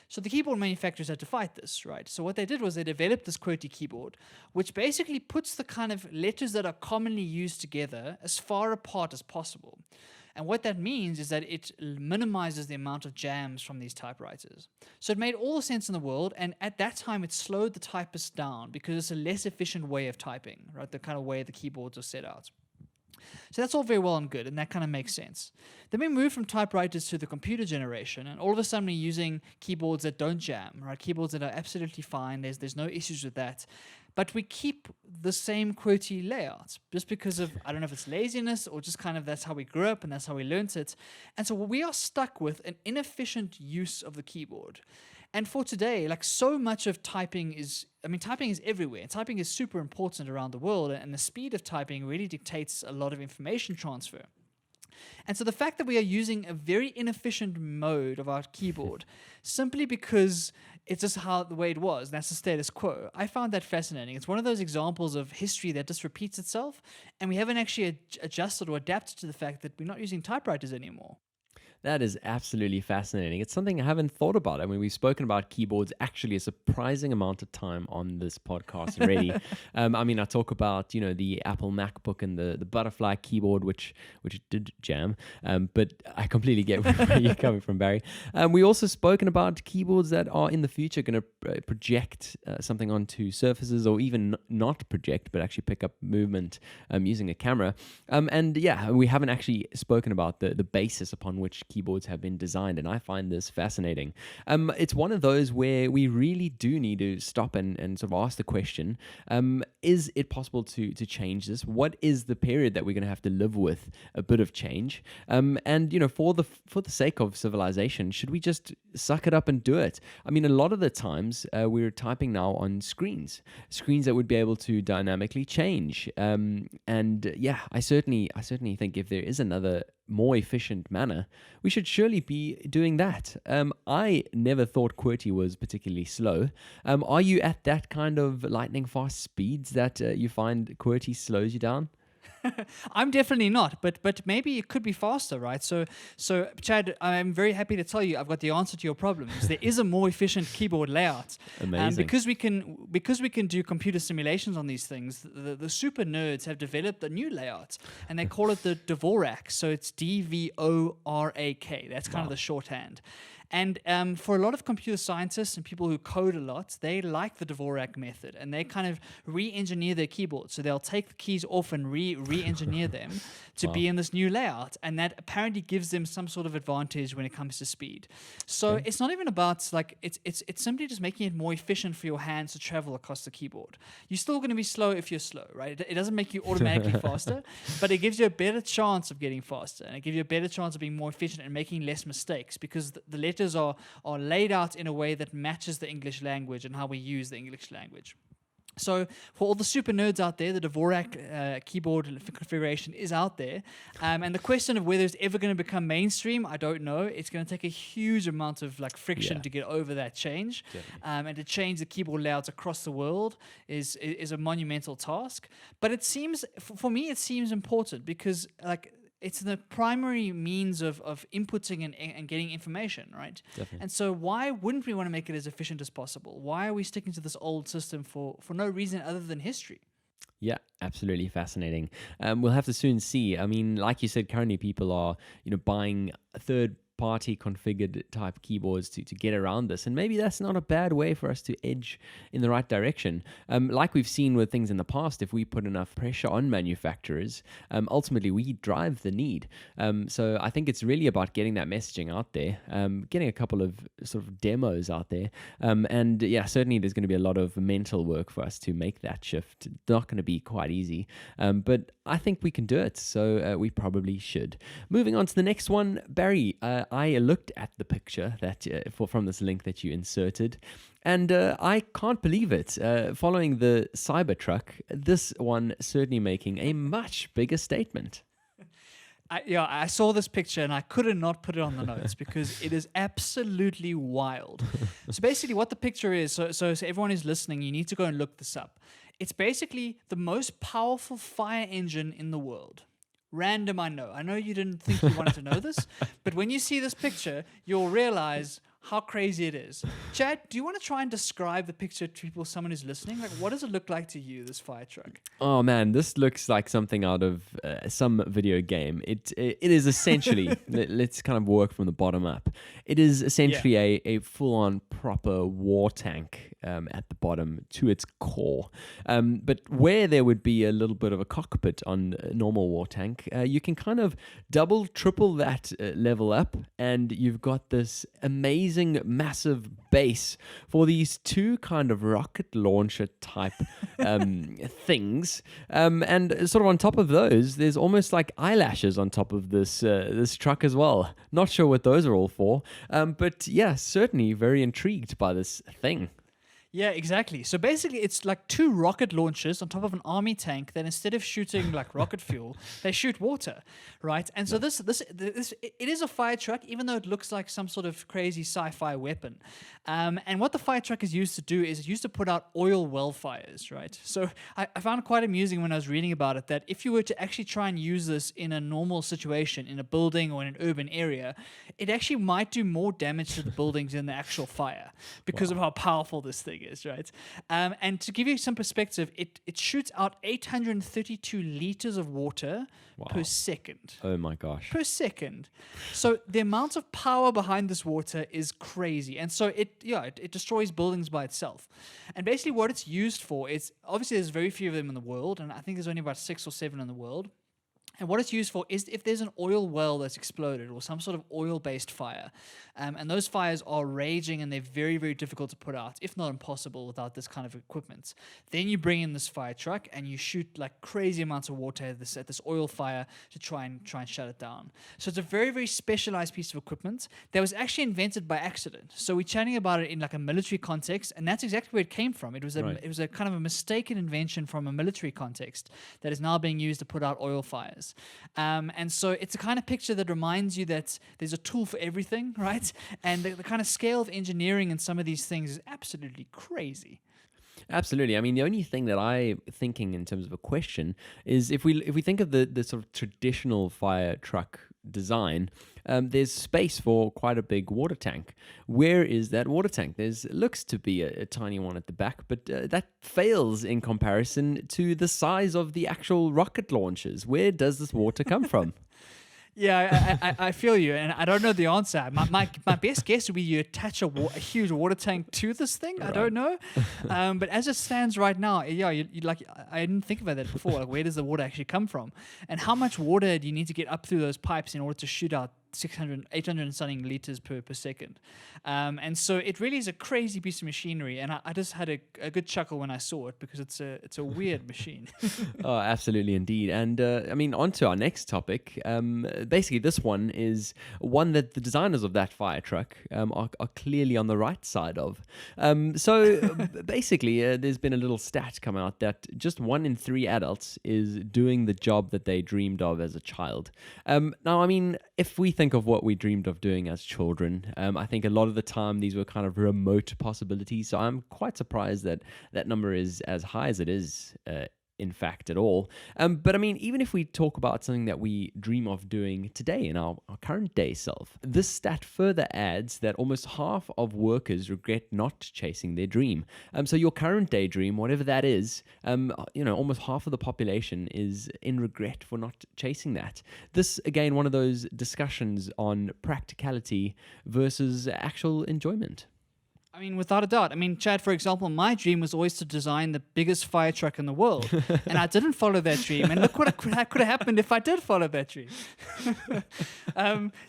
S2: So the keyboard manufacturers had to fight this, right? So what they did was they developed this QWERTY keyboard, which basically puts the kind of letters that are commonly used together as far apart as possible. And what that means is that it minimizes the amount of jams from these typewriters. So it made all the sense in the world, and at that time it slowed the typists down because it's a less efficient way of typing, right? The kind of way the keyboards are set out. So that's all very well and good, and that kind of makes sense. Then we move from typewriters to the computer generation, and all of a sudden we're using keyboards that don't jam, right? Keyboards that are absolutely fine. There's no issues with that. But we keep the same QWERTY layout just because of, I don't know if it's laziness or just kind of that's how we grew up and that's how we learnt it. And so we are stuck with an inefficient use of the keyboard. And for today, like so much of typing is everywhere. Typing is super important around the world, and the speed of typing really dictates a lot of information transfer. And so the fact that we are using a very inefficient mode of our keyboard simply because it's just the way it was, and that's the status quo, I found that fascinating. It's one of those examples of history that just repeats itself, and we haven't actually adjusted or adapted to the fact that we're not using typewriters anymore.
S1: That is absolutely fascinating. It's something I haven't thought about. I mean, we've spoken about keyboards actually a surprising amount of time on this podcast already. I mean, I talk about the Apple MacBook and the butterfly keyboard, which did jam. But I completely get where you're coming from, Barry. We also spoken about keyboards that are in the future going to project something onto surfaces, or even not project, but actually pick up movement using a camera. And yeah, we haven't actually spoken about the basis upon which keyboards have been designed, and I find this fascinating. It's one of those where we really do need to stop and sort of ask the question, is it possible to change this? What is the period that we're going to have to live with a bit of change? And for the sake of civilization, should we just suck it up and do it? I mean, a lot of the times we're typing now on screens that would be able to dynamically change. And yeah, I certainly think if there is another more efficient manner, we should surely be doing that. I never thought QWERTY was particularly slow. Are you at that kind of lightning fast speeds that you find QWERTY slows you down?
S2: I'm definitely not, but maybe it could be faster, right? So Chad, I'm very happy to tell you I've got the answer to your problems. There is a more efficient keyboard layout.
S1: Amazing.
S2: Because we can do computer simulations on these things. The super nerds have developed a new layout, and they call it the Dvorak. So it's Dvorak. That's kind of the shorthand. And for a lot of computer scientists and people who code a lot, they like the Dvorak method, and they kind of re-engineer their keyboard. So they'll take the keys off and re-engineer them to be in this new layout, and that apparently gives them some sort of advantage when it comes to speed. So it's not even about it's simply just making it more efficient for your hands to travel across the keyboard. You're still going to be slow if you're slow, right? It doesn't make you automatically faster, but it gives you a better chance of getting faster, and it gives you a better chance of being more efficient and making less mistakes, because the letters are laid out in a way that matches the English language and how we use the English language. So for all the super nerds out there, the Dvorak keyboard configuration is out there. And the question of whether it's ever going to become mainstream, I don't know. It's going to take a huge amount of friction to get over that change. And to change the keyboard layouts across the world is a monumental task. But it seems, for me, it seems important because it's the primary means of inputting and getting information, right?
S1: Definitely.
S2: And so why wouldn't we want to make it as efficient as possible? Why are we sticking to this old system for no reason other than history?
S1: Yeah, absolutely fascinating. We'll have to soon see. I mean, like you said, currently people are, buying third-party configured type keyboards to get around this, and maybe that's not a bad way for us to edge in the right direction. Like we've seen with things in the past, if we put enough pressure on manufacturers, ultimately we drive the need. So I think it's really about getting that messaging out there, getting a couple of sort of demos out there, and yeah, certainly there's going to be a lot of mental work for us to make that shift. It's not going to be quite easy, but I think we can do it, so we probably should. Moving on to the next one, Barry, I looked at the picture that from this link that you inserted, and I can't believe it. Following the Cybertruck, this one certainly making a much bigger statement.
S2: I saw this picture and I couldn't not put it on the notes because it is absolutely wild. So basically what the picture is, so everyone who's listening, you need to go and look this up. It's basically the most powerful fire engine in the world. Random, I know. I know you didn't think you wanted to know this, but when you see this picture, you'll realize how crazy it is. Chad, do you want to try and describe the picture to people, someone who's listening? What does it look like to you, this fire truck?
S1: Oh man, this looks like something out of some video game. It is essentially, let's kind of work from the bottom up. It is essentially a full-on proper war tank at the bottom to its core. But where there would be a little bit of a cockpit on a normal war tank, you can kind of double, triple that level up, and you've got this amazing massive base for these two kind of rocket launcher type things, and sort of on top of those there's almost like eyelashes on top of this truck as well. Not sure what those are all for, but yeah, certainly very intrigued by this thing.
S2: Yeah, exactly. So basically, it's like two rocket launchers on top of an army tank that instead of shooting like rocket fuel, they shoot water, right? And so it is a fire truck, even though it looks like some sort of crazy sci-fi weapon. And what the fire truck is used to do is it's used to put out oil well fires, right? So I found it quite amusing when I was reading about it that if you were to actually try and use this in a normal situation, in a building or in an urban area, it actually might do more damage to the buildings than the actual fire because of how powerful this thing is, right? And to give you some perspective, it shoots out 832 liters of water per second.
S1: Oh my gosh.
S2: Per second. So the amount of power behind this water is crazy. And so it destroys buildings by itself. And basically what it's used for is, obviously there's very few of them in the world, and I think there's only about 6 or 7 in the world. And what it's used for is if there's an oil well that's exploded or some sort of oil-based fire, and those fires are raging and they're very, very difficult to put out, if not impossible without this kind of equipment, then you bring in this fire truck and you shoot like crazy amounts of water at this oil fire to try and shut it down. So it's a very, very specialized piece of equipment that was actually invented by accident. So we're chatting about it in like a military context, and that's exactly where it came from. It was a kind of a mistaken invention from a military context that is now being used to put out oil fires. And so it's a kind of picture that reminds you that there's a tool for everything, right? And the kind of scale of engineering in some of these things is absolutely crazy.
S1: Absolutely. I mean, the only thing that I'm thinking in terms of a question is if we think of the sort of traditional fire truck design, there's space for quite a big water tank. Where is that water tank? Looks to be a tiny one at the back, but that fails in comparison to the size of the actual rocket launchers. Where does this water come from?
S2: Yeah, I feel you, and I don't know the answer. My best guess would be you attach a huge water tank to this thing. Right. I don't know, but as it stands right now, yeah, you like I didn't think about that before. Like, where does the water actually come from, and how much water do you need to get up through those pipes in order to shoot out 800 and something liters per second? And so it really is a crazy piece of machinery, and I just had a good chuckle when I saw it because it's a weird machine.
S1: Oh, absolutely indeed. And I mean, on to our next topic. Basically, this one is one that the designers of that fire truck are clearly on the right side of. Basically, there's been a little stat come out that just 1 in 3 adults is doing the job that they dreamed of as a child. Now, I mean, if we think of what we dreamed of doing as children, I think a lot of the time these were kind of remote possibilities. So I'm quite surprised that that number is as high as it is, in fact, at all. But I mean, even if we talk about something that we dream of doing today in our current day self, this stat further adds that almost half of workers regret not chasing their dream. So your current daydream, whatever that is, almost half of the population is in regret for not chasing that. This, again, one of those discussions on practicality versus actual enjoyment.
S2: I mean, without a doubt. I mean, Chad, for example, my dream was always to design the biggest fire truck in the world. And I didn't follow that dream. And look what could have happened if I did follow that dream.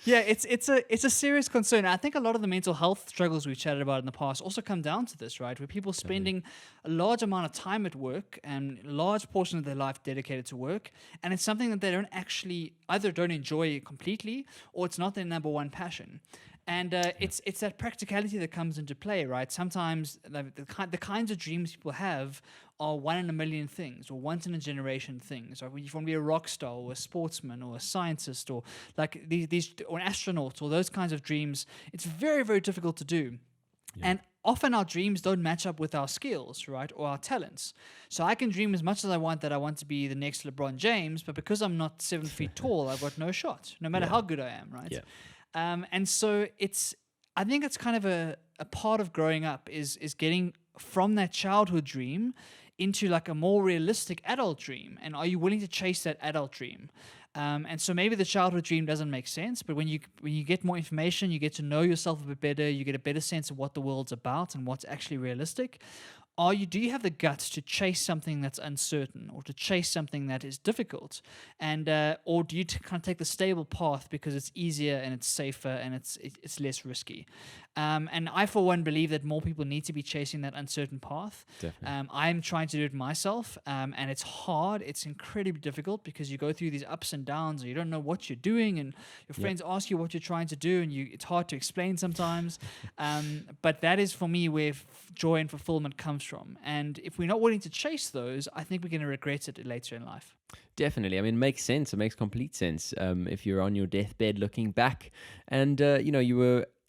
S2: It's a serious concern. I think a lot of the mental health struggles we've chatted about in the past also come down to this, right? Where people spending a large amount of time at work and a large portion of their life dedicated to work. And it's something that they don't actually either don't enjoy completely or it's not their number one passion. And it's that practicality that comes into play, right? Sometimes the kinds of dreams people have are 1 in a million things or once in a generation things. Right? When you want to be a rock star or a sportsman or a scientist or like these or an astronaut or those kinds of dreams, it's very, very difficult to do. Yeah. And often our dreams don't match up with our skills, right, or our talents. So I can dream as much as I want that I want to be the next LeBron James, but because I'm not 7 feet tall, I've got no shot, no matter how good I am, right? Yeah. And so I think it's kind of a part of growing up is getting from that childhood dream into like a more realistic adult dream. And are you willing to chase that adult dream? And so maybe the childhood dream doesn't make sense, but when you get more information, you get to know yourself a bit better, you get a better sense of what the world's about and what's actually realistic. Do you have the guts to chase something that's uncertain or to chase something that is difficult? And or do you kind of take the stable path because it's easier and it's safer and it's less risky? And I, for one, believe that more people need to be chasing that uncertain path. I'm trying to do it myself, and it's hard. It's incredibly difficult because you go through these ups and and downs, and you don't know what you're doing, and your friends ask you what you're trying to do, and it's hard to explain sometimes. But that is for me where joy and fulfillment comes from. And if we're not willing to chase those, I think we're going to regret it later in life.
S1: Definitely. I mean, it makes sense. It makes complete sense. If you're on your deathbed looking back and,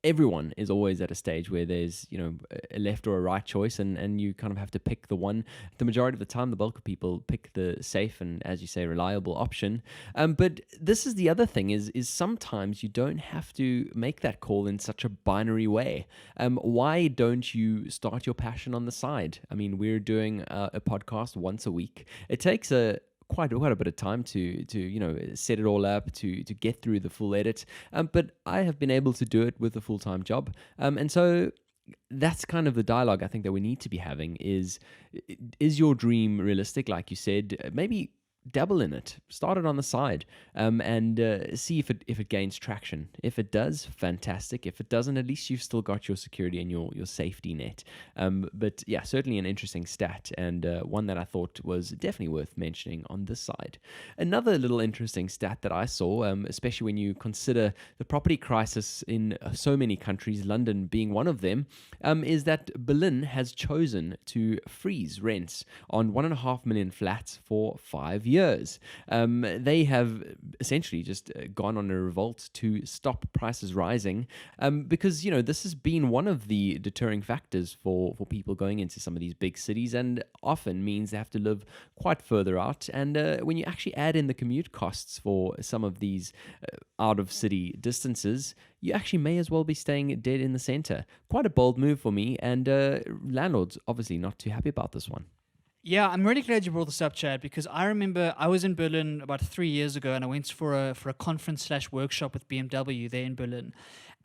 S1: everyone is always at a stage where there's, a left or a right choice, and you kind of have to pick the one. The majority of the time, the bulk of people pick the safe and, as you say, reliable option. But this is the other thing is sometimes you don't have to make that call in such a binary way. Why don't you start your passion on the side? I mean, we're doing a podcast once a week. It takes quite a bit of time to set it all up, to get through the full edit, but I have been able to do it with a full-time job, and so that's kind of the dialogue I think that we need to be having. Is your dream realistic? Like you said, maybe dabble in it, start it on the side, and see if it gains traction. If it does, fantastic. If it doesn't, at least you've still got your security and your safety net. But yeah, certainly an interesting stat, and one that I thought was definitely worth mentioning on this side. Another little interesting stat that I saw, especially when you consider the property crisis in so many countries, London being one of them, is that Berlin has chosen to freeze rents on 1.5 million flats for 5 years. They have essentially just gone on a revolt to stop prices rising, because this has been one of the deterring factors for people going into some of these big cities, and often means they have to live quite further out. And when you actually add in the commute costs for some of these out of city distances, you actually may as well be staying dead in the center. Quite a bold move for me, and landlords obviously not too happy about this one.
S2: Yeah, I'm really glad you brought this up, Chad, because I remember I was in Berlin about 3 years ago, and I went for a conference/workshop with BMW there in Berlin.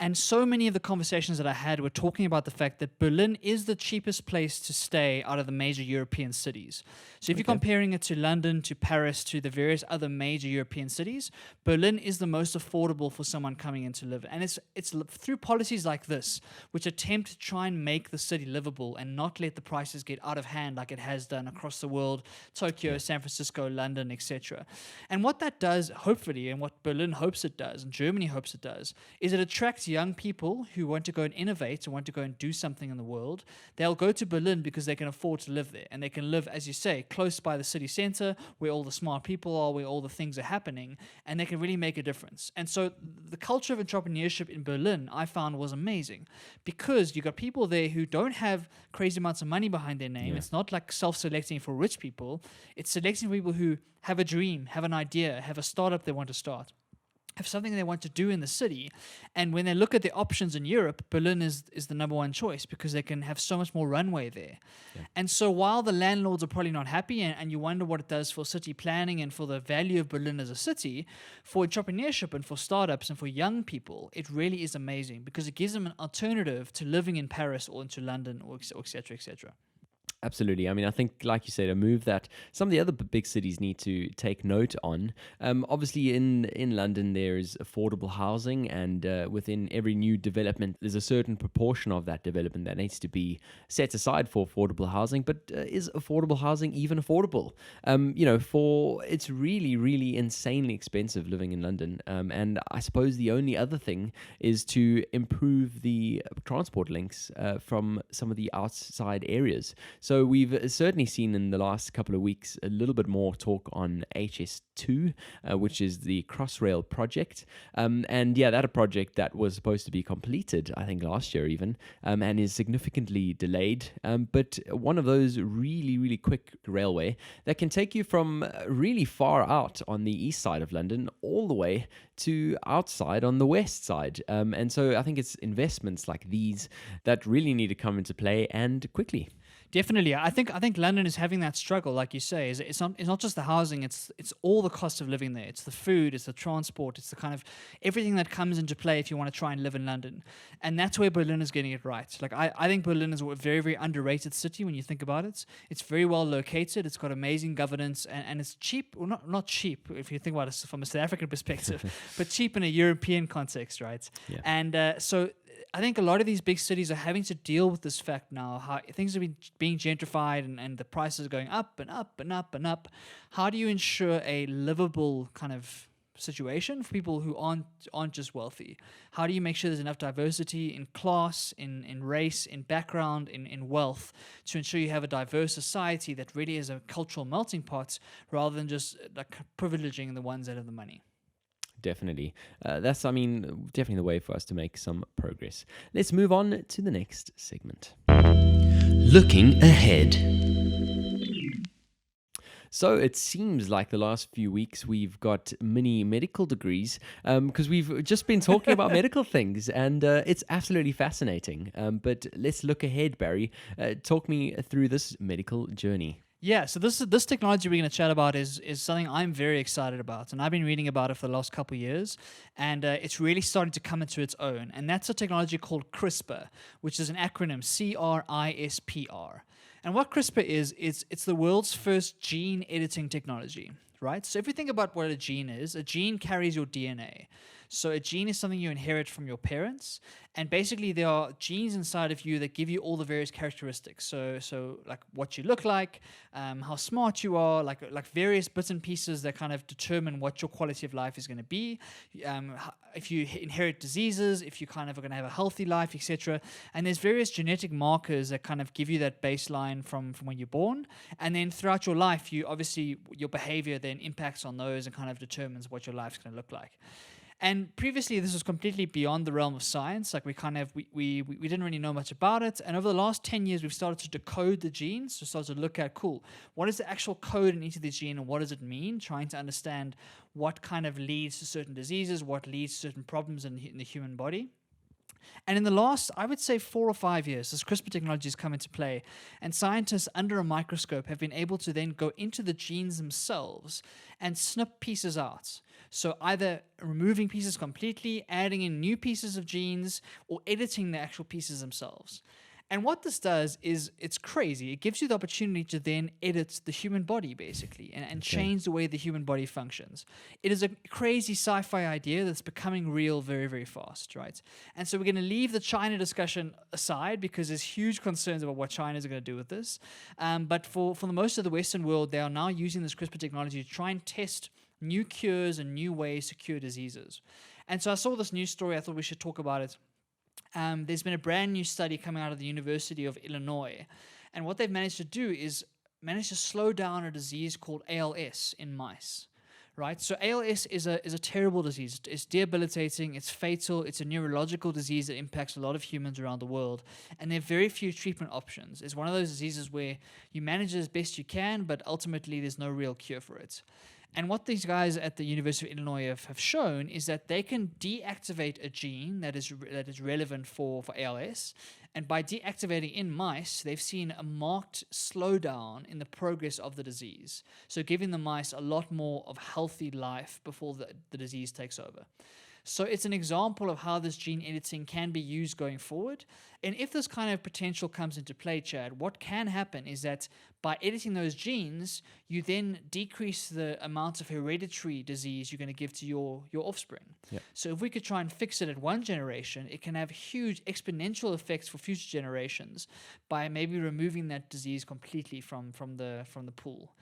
S2: And so many of the conversations that I had were talking about the fact that Berlin is the cheapest place to stay out of the major European cities. So if you're comparing it to London, to Paris, to the various other major European cities, Berlin is the most affordable for someone coming in to live. And it's through policies like this, which attempt to try and make the city livable and not let the prices get out of hand like it has done across the world, Tokyo, San Francisco, London, etc. And what that does, hopefully, and what Berlin hopes it does, and Germany hopes it does, is it attracts young people who want to go and innovate and want to go and do something in the world. They'll go to Berlin because they can afford to live there, and they can live, as you say, close by the city center, where all the smart people are, where all the things are happening, and they can really make a difference. And so the culture of entrepreneurship in Berlin, I found, was amazing, because you got people there who don't have crazy amounts of money behind their name. It's not like self-selecting for rich people. It's selecting for people who have a dream, have an idea, have a startup they want to start, have something they want to do in the city. And when they look at the options in Europe, Berlin is the number one choice, because they can have so much more runway there. And so while the landlords are probably not happy, and you wonder what it does for city planning and for the value of Berlin as a city, for entrepreneurship and for startups and for young people, it really is amazing, because it gives them an alternative to living in Paris or into London or et cetera, et cetera.
S1: Absolutely. I mean, I think, like you said, a move that some of the other big cities need to take note on. Obviously, in London, there is affordable housing, and within every new development, there's a certain proportion of that development that needs to be set aside for affordable housing. But is affordable housing even affordable? It's really, really insanely expensive living in London. And I suppose the only other thing is to improve the transport links from some of the outside areas. So we've certainly seen in the last couple of weeks a little bit more talk on HS2, which is the Crossrail project. That's a project that was supposed to be completed, I think, last year even, and is significantly delayed. But one of those really, really quick railway that can take you from really far out on the east side of London all the way to outside on the west side. And so I think it's investments like these that really need to come into play, and quickly.
S2: Definitely, I think London is having that struggle, like you say. It's not just the housing; it's all the cost of living there. It's the food, it's the transport, it's the kind of everything that comes into play if you want to try and live in London. And that's where Berlin is getting it right. Like I think Berlin is a very, very underrated city when you think about it. It's very well located. It's got amazing governance, and it's cheap. Well, not cheap if you think about it from a South African perspective, but cheap in a European context, right?
S1: Yeah.
S2: And so I think a lot of these big cities are having to deal with this fact now, how things are being gentrified, and the prices are going up and up and up and up. How do you ensure a livable kind of situation for people who aren't just wealthy? How do you make sure there's enough diversity in class, in race, in background, in wealth, to ensure you have a diverse society that really is a cultural melting pot rather than just like privileging the ones that have the money?
S1: Definitely. That's, I mean, definitely the way for us to make some progress. Let's move on to the next segment. Looking ahead. So it seems like the last few weeks we've got mini medical degrees because we've just been talking about medical things, and it's absolutely fascinating. But let's look ahead, Barry. Talk me through this medical journey.
S2: Yeah, so this technology we're going to chat about is something I'm very excited about, and I've been reading about it for the last couple of years, and it's really starting to come into its own. And that's a technology called CRISPR, which is an acronym CRISPR. And what CRISPR is, it's the world's first gene editing technology, right? So if you think about what a gene carries your DNA. So a gene is something you inherit from your parents, and basically there are genes inside of you that give you all the various characteristics. So like what you look like, how smart you are, like various bits and pieces that kind of determine what your quality of life is going to be. If you inherit diseases, if you kind of are going to have a healthy life, etc. And there's various genetic markers that kind of give you that baseline from when you're born, and then throughout your life, your behavior then impacts on those and kind of determines what your life's going to look like. And previously, this was completely beyond the realm of science. Like we didn't really know much about it. And over the last 10 years, we've started to decode the genes, so started to look at, cool, what is the actual code in each of these genes and what does it mean? Trying to understand what kind of leads to certain diseases, what leads to certain problems in the human body. And in the last, I would say 4 or 5 years, this CRISPR technology has come into play, and scientists under a microscope have been able to then go into the genes themselves and snip pieces out. So either removing pieces completely, adding in new pieces of genes, or editing the actual pieces themselves. And what this does is, it's crazy. It gives you the opportunity to then edit the human body, basically, and change the way the human body functions. It is a crazy sci-fi idea that's becoming real very, very fast, right? And so we're going to leave the China discussion aside because there's huge concerns about what China is going to do with this. But for the most of the Western world, they are now using this CRISPR technology to try and test new cures and new ways to cure diseases. And so I saw this news story. I thought we should talk about it. There's been a brand new study coming out of the University of Illinois, and what they've managed to do is manage to slow down a disease called ALS in mice, right? So ALS is a terrible disease. It's debilitating, it's fatal, it's a neurological disease that impacts a lot of humans around the world, and there are very few treatment options. It's one of those diseases where you manage it as best you can, but ultimately there's no real cure for it. And what these guys at the University of Illinois have shown is that they can deactivate a gene that is relevant for ALS. And by deactivating in mice, they've seen a marked slowdown in the progress of the disease. So giving the mice a lot more of healthy life before the disease takes over. So it's an example of how this gene editing can be used going forward. And if this kind of potential comes into play, Chad, what can happen is that by editing those genes, you then decrease the amount of hereditary disease you're going to give to your offspring.
S1: Yep.
S2: So if we could try and fix it at one generation, it can have huge exponential effects for future generations by maybe removing that disease completely from the pool.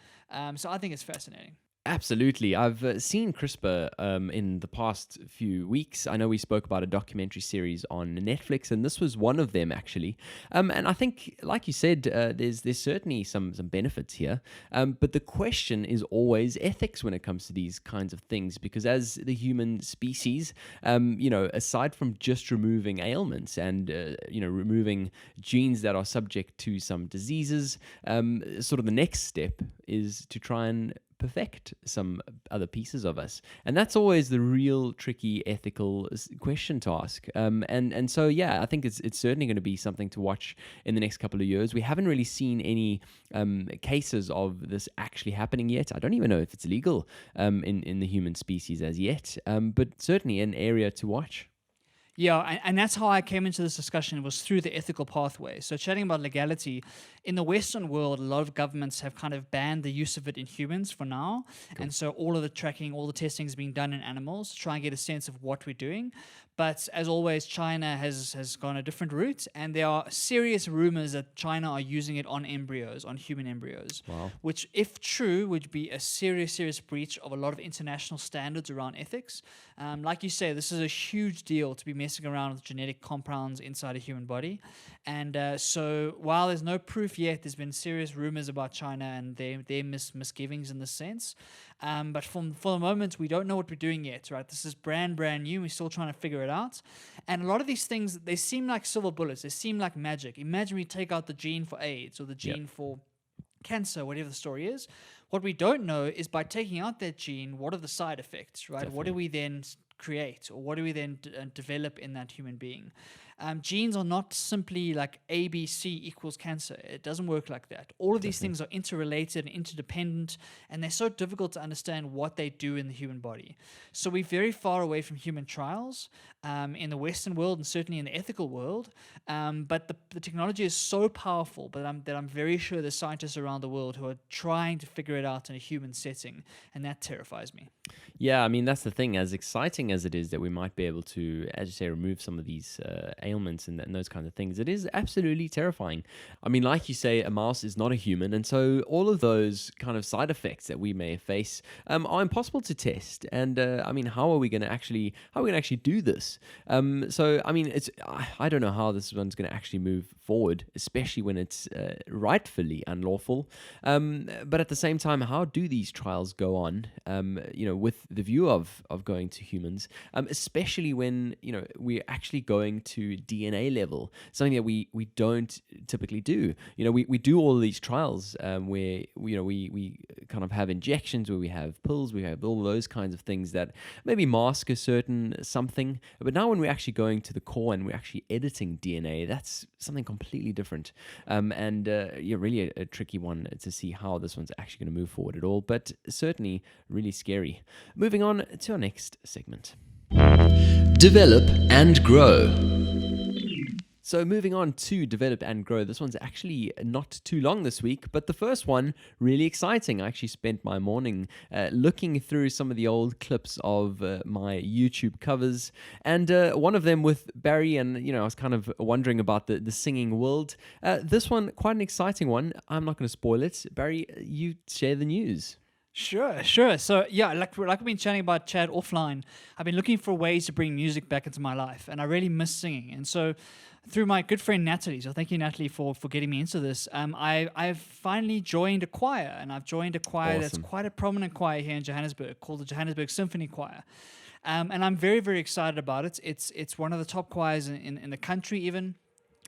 S2: So I think it's fascinating.
S1: Absolutely. I've seen CRISPR in the past few weeks. I know we spoke about a documentary series on Netflix, and this was one of them, actually. And I think, like you said, there's certainly some benefits here. But the question is always ethics when it comes to these kinds of things, because as the human species, aside from just removing ailments and, removing genes that are subject to some diseases, sort of the next step is to try and perfect some other pieces of us, and that's always the real tricky ethical question to ask. And so yeah, I think it's certainly going to be something to watch in the next couple of years. We haven't really seen any cases of this actually happening yet. I don't even know if it's legal in the human species as yet, but certainly an area to watch.
S2: Yeah, and that's how I came into this discussion, was through the ethical pathway. So chatting about legality, in the Western world, a lot of governments have kind of banned the use of it in humans for now. And so all of the tracking, all the testing is being done in animals to try and get a sense of what we're doing. But as always, China has gone a different route, and there are serious rumors that China are using it on embryos, on human embryos,
S1: Wow.
S2: which, if true, would be a serious breach of a lot of international standards around ethics. Like you say, this is a huge deal to be messing around with genetic compounds inside a human body. And so while there's no proof yet, there's been serious rumors about China and their misgivings in this sense. But for the moment, we don't know what we're doing yet, right? This is brand new. We're still trying to figure it out. And a lot of these things, they seem like silver bullets. They seem like magic. Imagine we take out the gene for AIDS or the gene for cancer, whatever the story is. What we don't know is, by taking out that gene, what are the side effects, right? What do we then create, or what do we then develop in that human being? Genes are not simply like A, B, C equals cancer. It doesn't work like that. All of these things are interrelated and interdependent, and they're so difficult to understand what they do in the human body. So we're very far away from human trials in the Western world, and certainly in the ethical world. But the technology is so powerful that I'm very sure there's scientists around the world who are trying to figure it out in a human setting, and that terrifies me.
S1: Yeah, I mean, that's the thing. As exciting as it is that we might be able to, as you say, remove some of these ailments and those kinds of things, it is absolutely terrifying. I mean, like you say, a mouse is not a human, and so all of those kind of side effects that we may face are impossible to test. And I mean, how are we going to actually do this? So I mean, I don't know how this one's going to actually move forward, especially when it's rightfully unlawful. But at the same time, how do these trials go on? With the view of going to humans, especially when we're actually going to DNA level, something that we don't typically do. We do all of these trials where we kind of have injections, where we have pills, we have all those kinds of things that maybe mask a certain something. But now when we're actually going to the core and we're actually editing DNA, that's something completely different. Really a tricky one to see how this one's actually going to move forward at all, but certainly really scary. Moving on to our next segment. Develop and grow. So moving on to Develop and Grow. This one's actually not too long this week, but the first one, really exciting. I actually spent my morning looking through some of the old clips of my YouTube covers, and one of them with Barry, and I was kind of wondering about the singing world. This one, quite an exciting one. I'm not going to spoil it. Barry, you share the news.
S2: Sure. So yeah, like we've been chatting about Chad offline, I've been looking for ways to bring music back into my life, and I really miss singing. And so through my good friend Natalie, so thank you Natalie for getting me into this, I've finally joined a choir, and I've joined a choir that's quite a prominent choir here in Johannesburg called the Johannesburg Symphony Choir. And I'm very, very excited about it. It's one of the top choirs in the country even.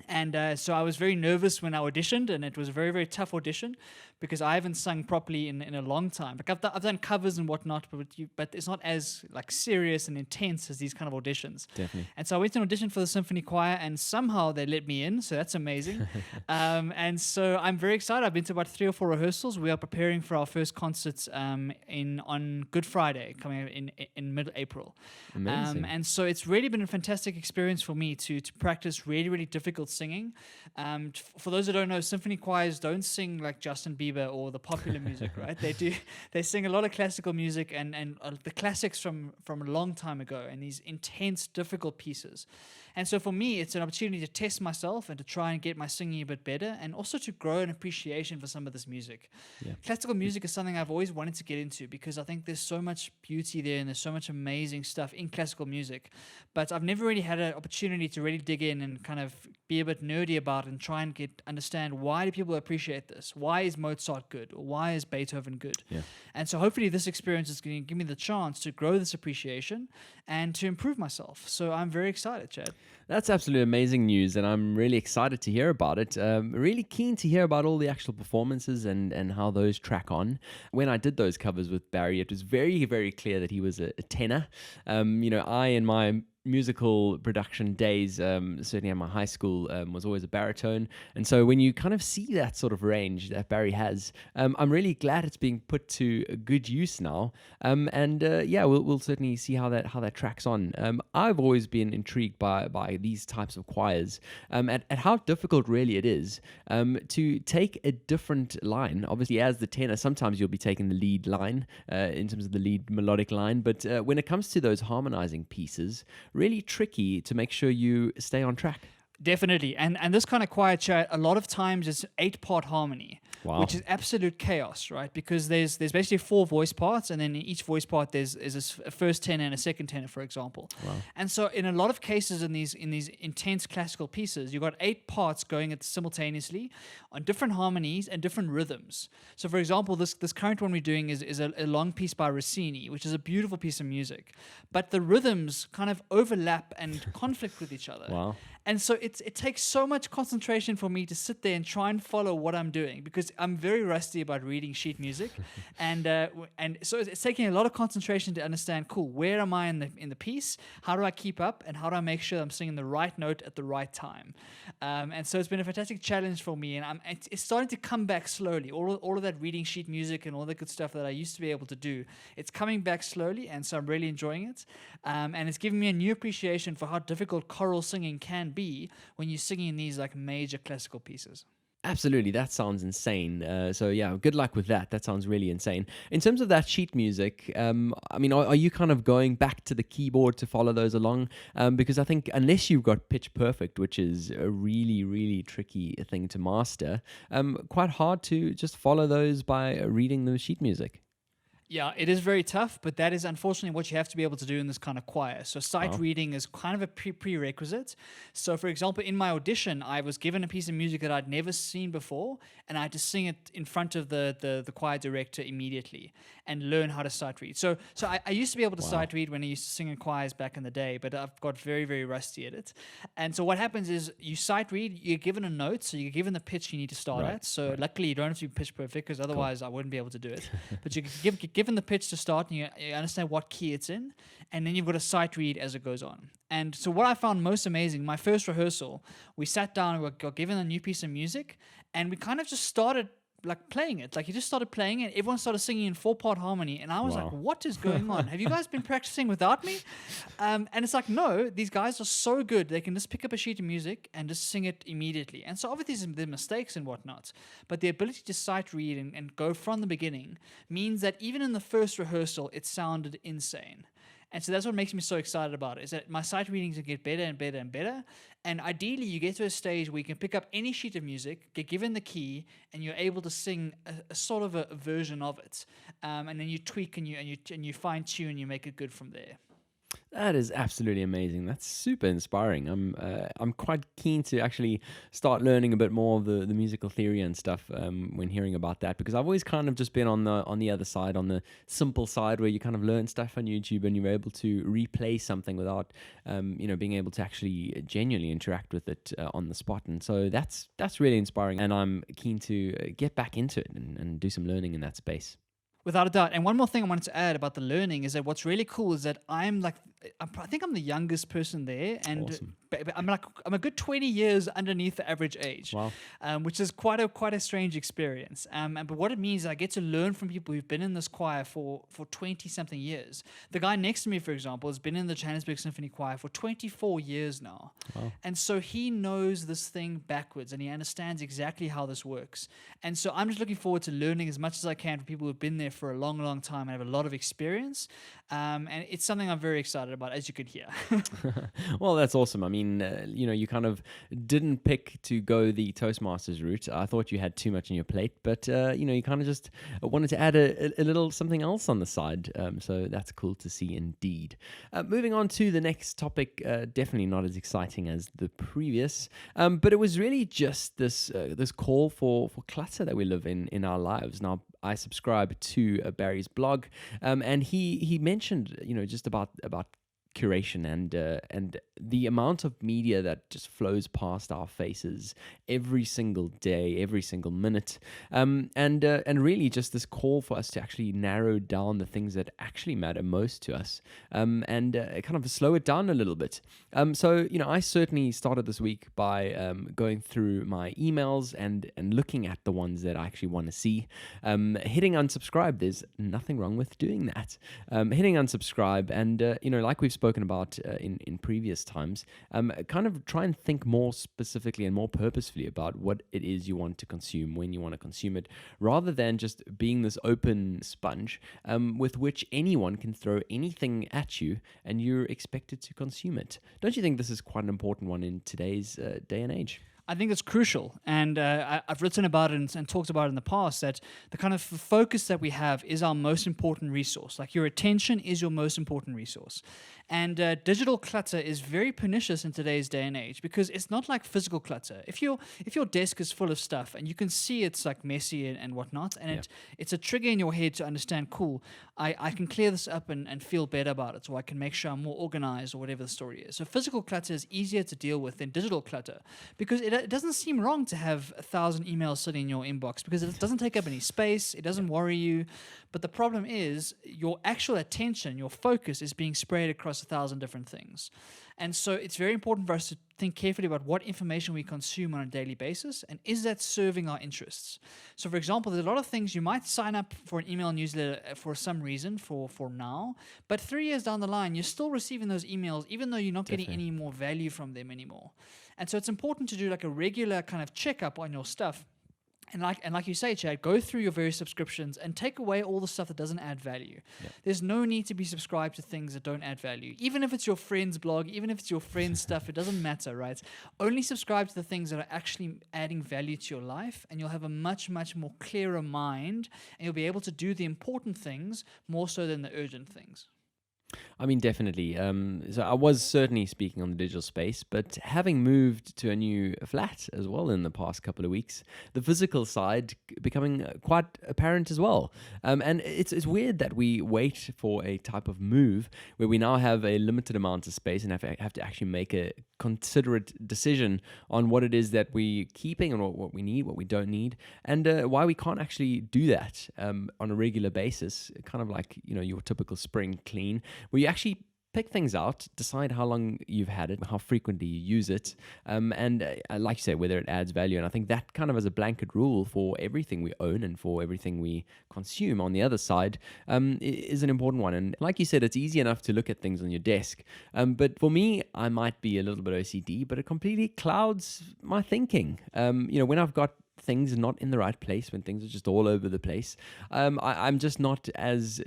S2: And so I was very nervous when I auditioned, and it was a very, very tough audition because I haven't sung properly in a long time. Like I've done covers and whatnot, but it's not as like serious and intense as these kind of auditions.
S1: Definitely.
S2: And so I went to an audition for the symphony choir, and somehow they let me in, so that's amazing. And so I'm very excited. I've been to about 3 or 4 rehearsals. We are preparing for our first concerts on Good Friday, coming out in mid-April.
S1: Amazing.
S2: And so it's really been a fantastic experience for me to practice really, really difficult singing. For those who don't know, symphony choirs don't sing like Justin Bieber or the popular music, right? They sing a lot of classical music and the classics from a long time ago, and these intense, difficult pieces. And so for me, it's an opportunity to test myself and to try and get my singing a bit better, and also to grow an appreciation for some of this music.
S1: Yeah.
S2: Classical music is something I've always wanted to get into because I think there's so much beauty there and there's so much amazing stuff in classical music. But I've never really had an opportunity to really dig in and kind of be a bit nerdy about it and try and understand, why do people appreciate this? Why is Mozart good? Or why is Beethoven good?
S1: Yeah.
S2: And so hopefully this experience is going to give me the chance to grow this appreciation and to improve myself. So I'm very excited, Chad.
S1: That's absolutely amazing news, and I'm really excited to hear about it. Really keen to hear about all the actual performances and how those track on. When I did those covers with Barry, it was very, very clear that he was a tenor. I, in my musical production days, certainly at my high school, was always a baritone. And so when you kind of see that sort of range that Barry has, I'm really glad it's being put to good use now. And yeah, we'll certainly see how that tracks on. I've always been intrigued by these types of choirs, at how difficult really it is to take a different line. Obviously, as the tenor, sometimes you'll be taking the lead line in terms of the lead melodic line, but when it comes to those harmonizing pieces, really tricky to make sure you stay on track.
S2: Definitely. And this kind of choir chat, a lot of times it's 8-part harmony,
S1: Wow.
S2: which is absolute chaos, right? Because there's basically 4 voice parts, and then in each voice part there's a first tenor and a second tenor, for example.
S1: Wow.
S2: And so in a lot of cases in these intense classical pieces, you've got 8 parts going simultaneously on different harmonies and different rhythms. So for example, this current one we're doing is a long piece by Rossini, which is a beautiful piece of music. But the rhythms kind of overlap and conflict with each other.
S1: Wow.
S2: And so it takes so much concentration for me to sit there and try and follow what I'm doing, because I'm very rusty about reading sheet music, and so it's taking a lot of concentration to understand. Cool, where am I in the piece? How do I keep up, and how do I make sure I'm singing the right note at the right time? And so it's been a fantastic challenge for me, and it's starting to come back slowly. All of that reading sheet music and all the good stuff that I used to be able to do, it's coming back slowly, and so I'm really enjoying it. And it's giving me a new appreciation for how difficult choral singing can be when you're singing these like major classical pieces.
S1: Absolutely, that sounds insane. So yeah, good luck with that. That sounds really insane. In terms of that sheet music, I mean, are you kind of going back to the keyboard to follow those along? Because I think unless you've got pitch perfect, which is a really, really tricky thing to master, quite hard to just follow those by reading the sheet music.
S2: Yeah, it is very tough, but that is unfortunately what you have to be able to do in this kind of choir. So sight
S1: Wow.
S2: reading is kind of a prerequisite. So for example, in my audition, I was given a piece of music that I'd never seen before, and I had to sing it in front of the choir director immediately and learn how to sight read. So I used to be able to sight read when I used to sing in choirs back in the day, but I've got very, very rusty at it. And so what happens is you sight read, you're given a note, so you're given the pitch you need to start
S1: Right,
S2: at. So luckily you don't have to be pitch perfect, because otherwise I wouldn't be able to do it. But you given the pitch to start, and you understand what key it's in, and then you've got a sight read as it goes on. And so what I found most amazing, my first rehearsal, we sat down and we got given a new piece of music, and we kind of just started like playing it. Like he just started playing it. Everyone started singing in 4-part harmony, and I was like, "What is going on? Have you guys been practicing without me?" And it's like, no, these guys are so good. They can just pick up a sheet of music and just sing it immediately. And so obviously there's mistakes and whatnot, but the ability to sight read and go from the beginning means that even in the first rehearsal, it sounded insane. And so that's what makes me so excited about it, is that my sight readings will get better and better and better. And ideally, you get to a stage where you can pick up any sheet of music, get given the key, and you're able to sing a sort of a version of it. And then you tweak and you fine tune, you make it good from there.
S1: That is absolutely amazing. That's super inspiring. I'm quite keen to actually start learning a bit more of the musical theory and stuff when hearing about that, because I've always kind of just been on the other side, on the simple side, where you kind of learn stuff on YouTube and you're able to replay something without being able to actually genuinely interact with it on the spot. And so that's really inspiring, and I'm keen to get back into it and do some learning in that space.
S2: Without a doubt. And one more thing I wanted to add about the learning is that what's really cool is that I think I'm the youngest person there, and
S1: Awesome.
S2: I'm a good 20 years underneath the average age,
S1: Wow.
S2: which is quite a strange experience. But what it means is I get to learn from people who've been in this choir for 20 something years. The guy next to me, for example, has been in the Johannesburg Symphony Choir for 24 years now.
S1: Wow.
S2: And so he knows this thing backwards, and he understands exactly how this works. And so I'm just looking forward to learning as much as I can from people who've been there for a long, long time and have a lot of experience. And it's something I'm very excited about, as you could hear.
S1: Well, that's awesome. I mean, you kind of didn't pick to go the Toastmasters route. I thought you had too much on your plate, but you kind of just wanted to add a little something else on the side. So that's cool to see indeed. Moving on to the next topic, definitely not as exciting as the previous, but it was really just this call for clutter that we live in our lives. Now, I subscribe to Barry's blog, and he mentioned just about curation and the amount of media that just flows past our faces every single day, every single minute, and really just this call for us to actually narrow down the things that actually matter most to us, and kind of slow it down a little bit. So I certainly started this week by going through my emails and looking at the ones that I actually want to see. Hitting unsubscribe, there's nothing wrong with doing that. Hitting unsubscribe, and like we've spoken about in previous times, kind of try and think more specifically and more purposefully about what it is you want to consume, when you want to consume it, rather than just being this open sponge with which anyone can throw anything at you and you're expected to consume it. Don't you think this is quite an important one in today's day and age?
S2: I think it's crucial, and I've written about it and talked about it in the past, that the kind of focus that we have is our most important resource. Like, your attention is your most important resource. And digital clutter is very pernicious in today's day and age, because it's not like physical clutter. If your desk is full of stuff and you can see it's like messy and whatnot, and it's a trigger in your head to understand, cool, I can clear this up and feel better about it, so I can make sure I'm more organized, or whatever the story is. So physical clutter is easier to deal with than digital clutter, because it doesn't seem wrong to have 1,000 emails sitting in your inbox, because it doesn't take up any space, it doesn't worry you. But the problem is your actual attention, your focus is being spread across 1,000 different things. And so it's very important for us to think carefully about what information we consume on a daily basis, and is that serving our interests? So, for example, there's a lot of things you might sign up for an email newsletter for some reason, for now, but 3 years down the line, you're still receiving those emails, even though you're not getting any more value from them anymore. And so it's important to do like a regular kind of checkup on your stuff. And like you say, Chad, go through your various subscriptions and take away all the stuff that doesn't add value. Yep. There's no need to be subscribed to things that don't add value. Even if it's your friend's blog, even if it's your friend's stuff, it doesn't matter, right? Only subscribe to the things that are actually adding value to your life, and you'll have a much, much more clearer mind, and you'll be able to do the important things more so than the urgent things.
S1: I mean, definitely. So I was certainly speaking on the digital space, but having moved to a new flat as well in the past couple of weeks, the physical side becoming quite apparent as well. And it's weird that we wait for a type of move where we now have a limited amount of space and have to actually make a considerate decision on what it is that we're keeping and what we need, what we don't need, and why we can't actually do that on a regular basis, kind of like your typical spring clean, where you actually pick things out, decide how long you've had it, how frequently you use it, and like you say, whether it adds value. And I think that kind of as a blanket rule for everything we own and for everything we consume on the other side is an important one. And like you said, it's easy enough to look at things on your desk. But for me, I might be a little bit OCD, but it completely clouds my thinking. When I've got things not in the right place, when things are just all over the place, I'm just not as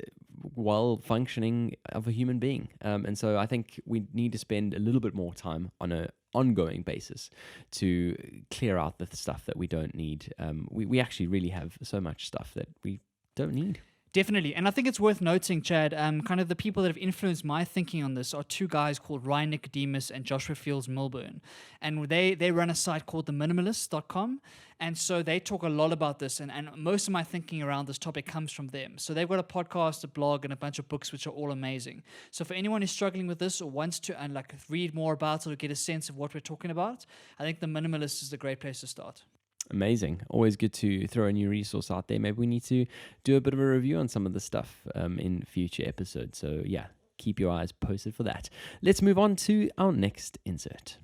S1: well functioning of a human being. And so I think we need to spend a little bit more time on an ongoing basis to clear out the stuff that we don't need. We actually really have so much stuff that we don't need.
S2: Definitely. And I think it's worth noting, Chad, kind of the people that have influenced my thinking on this are two guys called Ryan Nicodemus and Joshua Fields Milburn. And they run a site called theminimalists.com. And so they talk a lot about this. And most of my thinking around this topic comes from them. So they've got a podcast, a blog, and a bunch of books, which are all amazing. So for anyone who's struggling with this or wants to read more about it or get a sense of what we're talking about, I think The Minimalist is a great place to start.
S1: Amazing. Always good to throw a new resource out there. Maybe we need to do a bit of a review on some of the stuff in future episodes. So yeah, keep your eyes posted for that. Let's move on to our next insert.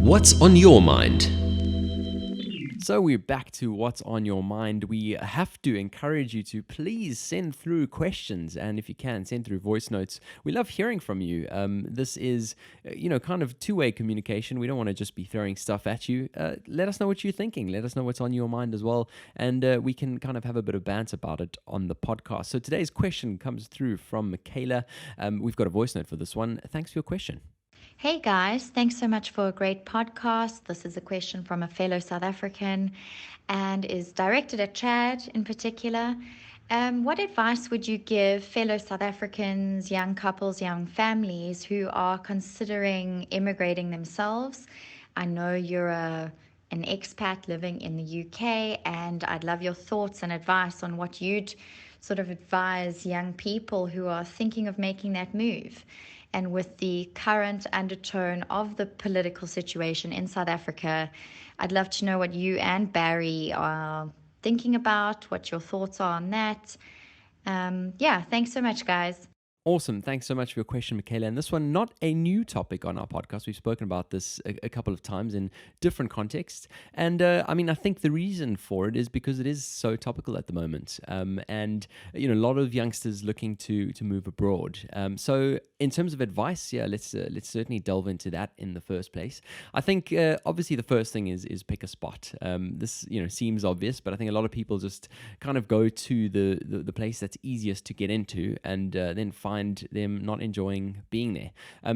S1: What's on your mind? So we're back to What's on Your Mind. We have to encourage you to please send through questions, and if you can, send through voice notes. We love hearing from you. This is, kind of two-way communication. We don't want to just be throwing stuff at you. Let us know what you're thinking. Let us know what's on your mind as well, and we can kind of have a bit of banter about it on the podcast. So today's question comes through from Michaela. We've got a voice note for this one. Thanks for your question.
S4: Hey guys, thanks so much for a great podcast. This is a question from a fellow South African and is directed at Chad in particular. What advice would you give fellow South Africans, young couples, young families who are considering immigrating themselves? I know you're an expat living in the UK, and I'd love your thoughts and advice on what you'd sort of advise young people who are thinking of making that move. And with the current undertone of the political situation in South Africa, I'd love to know what you and Barry are thinking about, what your thoughts are on that. Yeah, thanks so much, guys.
S1: Awesome. Thanks so much for your question, Michaela. And this one, not a new topic on our podcast. We've spoken about this a couple of times in different contexts. And I think the reason for it is because it is so topical at the moment. And, a lot of youngsters looking to move abroad. So in terms of advice, yeah, let's certainly delve into that in the first place. I think, obviously, the first thing is pick a spot. This, seems obvious, but I think a lot of people just kind of go to the place that's easiest to get into and then find them not enjoying being there.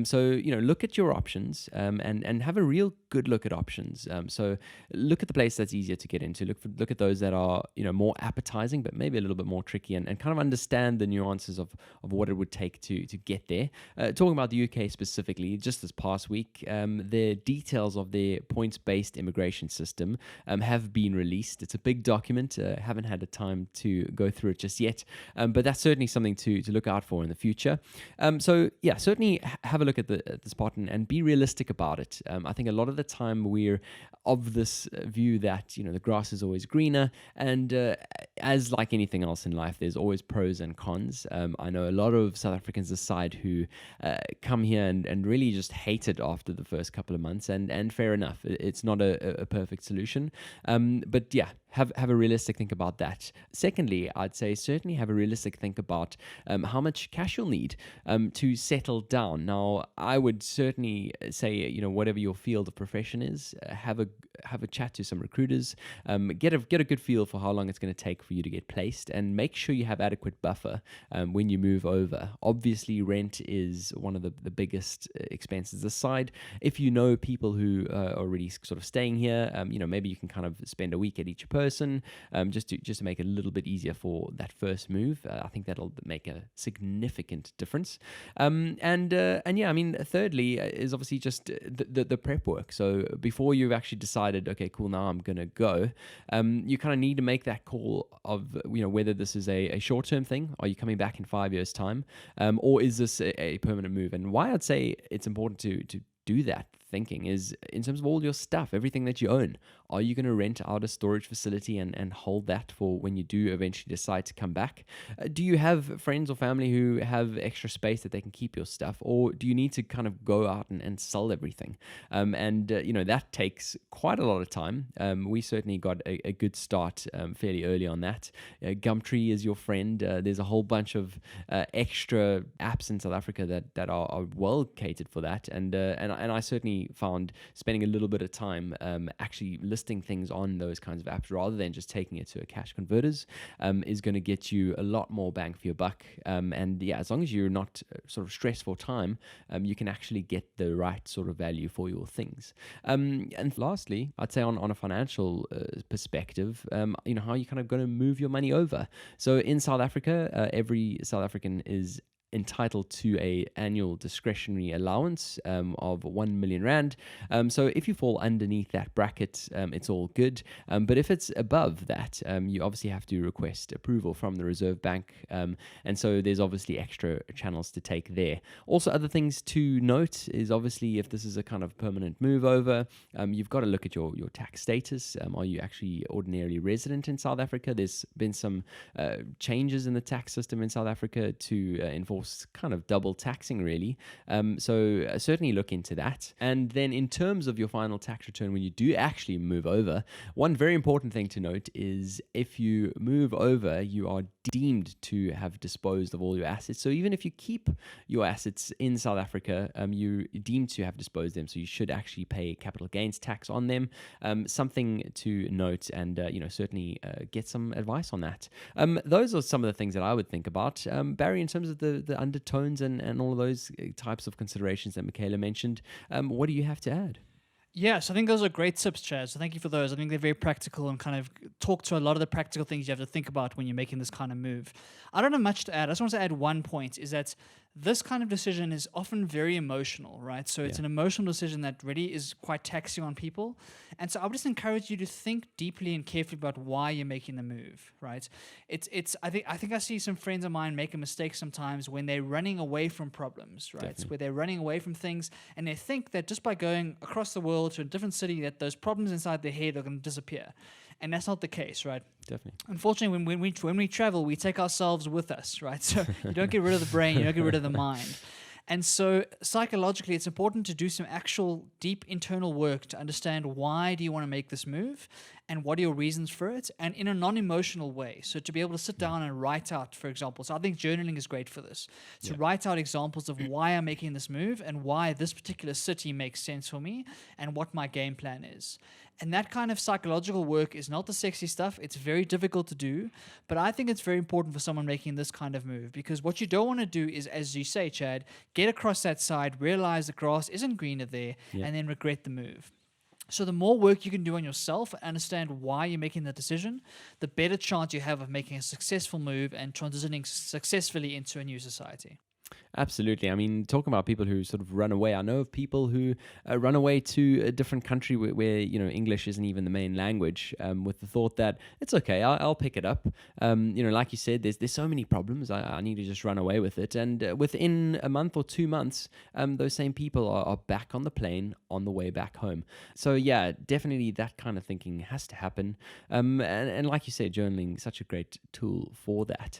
S1: So look at your options and have a real good look at options. So look at the place that's easier to get into. Look at those that are more appetizing, but maybe a little bit more tricky, and kind of understand the nuances of what it would take to get there. Talking about the UK specifically, just this past week, the details of their points-based immigration system have been released. It's a big document. Haven't had the time to go through it just yet, but that's certainly something to look out for in the future. So yeah, certainly have a look at the spot and be realistic about it. I think a lot of the time we're of this view that the grass is always greener, and as like anything else in life, there's always pros and cons. I know a lot of South Africans aside who come here and really just hate it after the first couple of months, and fair enough, it's not a perfect solution. But yeah, have a realistic think about that. Secondly, I'd say certainly have a realistic think about how much cash you'll need to settle down. Now, I would certainly say, whatever your field of profession is, have a chat to some recruiters, get a good feel for how long it's going to take for you to get placed, and make sure you have adequate buffer when you move over. Obviously, rent is one of the biggest expenses aside. If you know people who are already sort of staying here, maybe you can kind of spend a week at each person, just to make it a little bit easier for that first move. I think that'll make a significant difference. Thirdly is obviously just the prep work. So before you've actually decided, okay, cool, now I'm gonna go, you kind of need to make that call of whether this is a short-term thing. Are you coming back in 5 years' time, or is this a permanent move? And why I'd say it's important to do that thinking is in terms of all your stuff, everything that you own. Are you going to rent out a storage facility and hold that for when you do eventually decide to come back? Do you have friends or family who have extra space that they can keep your stuff, or do you need to kind of go out and sell everything? That takes quite a lot of time. We certainly got a good start fairly early on that. Gumtree is your friend. There's a whole bunch of extra apps in South Africa that are well catered for that, and I certainly found spending a little bit of time actually listing things on those kinds of apps rather than just taking it to a cash converters is going to get you a lot more bang for your buck. And yeah, as long as you're not sort of stressed for time, you can actually get the right sort of value for your things. And lastly, I'd say on a financial perspective, how are you kind of going to move your money over? So in South Africa, every South African is entitled to a annual discretionary allowance of 1 million rand. So if you fall underneath that bracket, it's all good. But if it's above that, you obviously have to request approval from the Reserve Bank. And so there's obviously extra channels to take there. Also, other things to note is obviously if this is a kind of permanent move over, you've got to look at your tax status. Are you actually ordinarily resident in South Africa? There's been some changes in the tax system in South Africa to enforce kind of double taxing, really. So certainly look into that. And then in terms of your final tax return, when you do actually move over, one very important thing to note is if you move over, you are deemed to have disposed of all your assets. So even if you keep your assets in South Africa, you're deemed to have disposed them. So you should actually pay capital gains tax on them. Something to note, and certainly get some advice on that. Those are some of the things that I would think about. Barry, in terms of the undertones and all of those types of considerations that Michaela mentioned, what do you have to add?
S2: Yes, I think those are great tips, Chad. So thank you for those. I think they're very practical and kind of talk to a lot of the practical things you have to think about when you're making this kind of move. I don't have much to add. I just want to add one point, is that this kind of decision is often very emotional, right? So it's
S1: Yeah.
S2: an emotional decision that really is quite taxing on people. And so I would just encourage you to think deeply and carefully about why you're making the move, right? I think I see some friends of mine make a mistake sometimes when they're running away from problems, right?
S1: Definitely.
S2: Where they're running away from things and they think that just by going across the world to a different city that those problems inside their head are going to disappear. And that's not the case, right?
S1: Definitely.
S2: Unfortunately, when we travel, we take ourselves with us, right? So you don't get rid of the brain, you don't get rid of the mind. And so psychologically, it's important to do some actual deep internal work to understand why do you want to make this move and what are your reasons for it, and in a non-emotional way. So to be able to sit down and write out, for example. So I think journaling is great for this. To write out examples of why I'm making this move and why this particular city makes sense for me and what my game plan is. And that kind of psychological work is not the sexy stuff. It's very difficult to do. But I think it's very important for someone making this kind of move, because what you don't want to do is, as you say, Chad, get across that side, realize the grass isn't greener there, and then regret the move. So the more work you can do on yourself, understand why you're making the decision, the better chance you have of making a successful move and transitioning successfully into a new society.
S1: Absolutely. I mean, talking about people who sort of run away, I know of people who run away to a different country where English isn't even the main language, with the thought that it's okay, I'll pick it up. Like you said, there's so many problems. I need to just run away with it. And within a month or 2 months, those same people are back on the plane on the way back home. So yeah, definitely that kind of thinking has to happen. And like you said, journaling, such a great tool for that.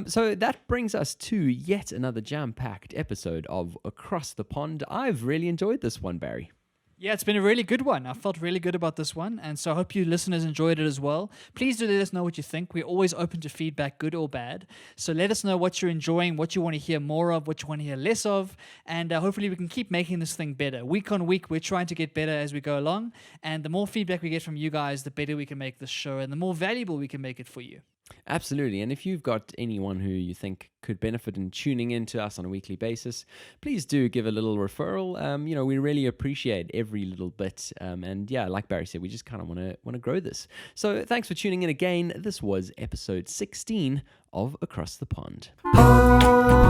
S1: So that brings us to yet another jam-packed episode of Across the Pond. I've really enjoyed this one, Barry.
S2: Yeah, it's been a really good one. I felt really good about this one, and so I hope you listeners enjoyed it as well. Please do let us know what you think. We're always open to feedback, good or bad. So let us know what you're enjoying, what you want to hear more of, what you want to hear less of, and hopefully we can keep making this thing better. Week on week, we're trying to get better as we go along, and the more feedback we get from you guys, the better we can make this show, and the more valuable we can make it for you.
S1: Absolutely. And if you've got anyone who you think could benefit in tuning in to us on a weekly basis, please do give a little referral. We really appreciate every little bit. And yeah, like Barry said, we just kind of want to grow this. So thanks for tuning in again. This was episode 16 of Across the Pond.
S3: Pond,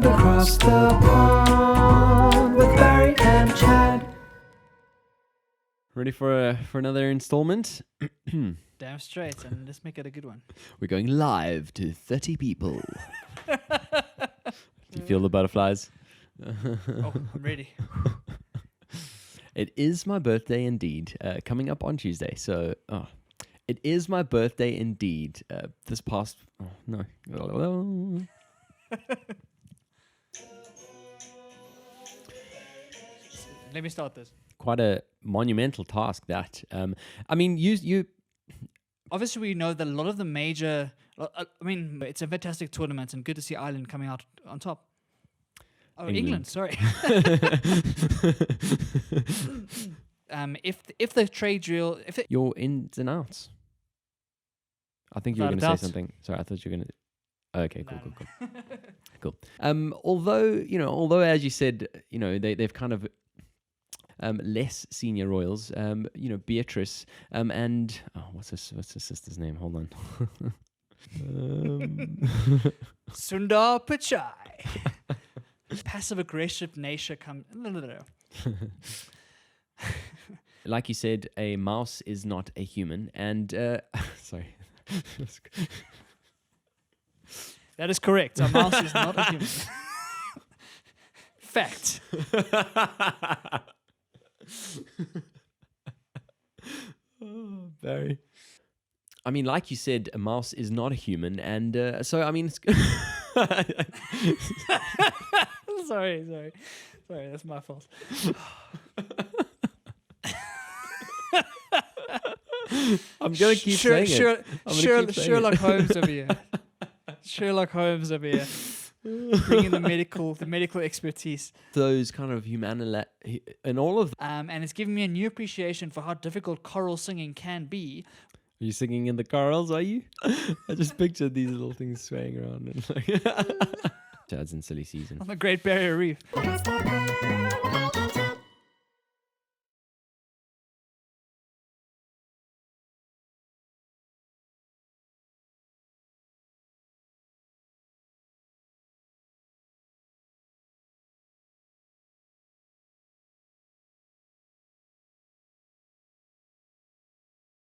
S3: across the pond with Barry and Chad.
S1: Ready for another installment?
S2: Damn straight, and let's make it a good one.
S1: We're going live to 30 people. Do you feel the butterflies?
S2: Oh, I'm ready.
S1: It is my birthday indeed, coming up on Tuesday. So, it is my birthday indeed. This past... Oh, no.
S2: Let me start this.
S1: Quite a monumental task, that. I mean, you
S2: Obviously, we know that a lot of the major... it's a fantastic tournament, and good to see Ireland coming out on top. Oh, England, sorry. If the trade deal...
S1: your ins and outs. I think you were going
S2: Without
S1: to say
S2: a doubt.
S1: something. Sorry, I thought you were going to... Okay, cool.
S2: No.
S1: Cool. Although as you said, they've kind of less senior royals. Beatrice and what's her sister's name? Hold on.
S2: Sundar Pichai. Passive aggressive nature comes... No.
S1: Like you said, a mouse is not a human, and sorry.
S2: That is correct. A mouse is not a human. Fact.
S1: Oh, Barry. I mean, like you said, a mouse is not a human, and so I mean, it's
S2: Sorry, that's my fault.
S1: I'm gonna keep saying it. I'm gonna keep saying
S2: Sherlock
S1: it.
S2: Holmes over here. Sherlock Holmes over here. Bringing the medical expertise.
S1: Those kind of and all of them.
S2: And it's given me a new appreciation for how difficult choral singing can be.
S1: Are you singing in the chorals, are you? I just pictured these little things swaying around and like Chad's in silly season.
S2: On the Great Barrier Reef.
S3: Across the pond.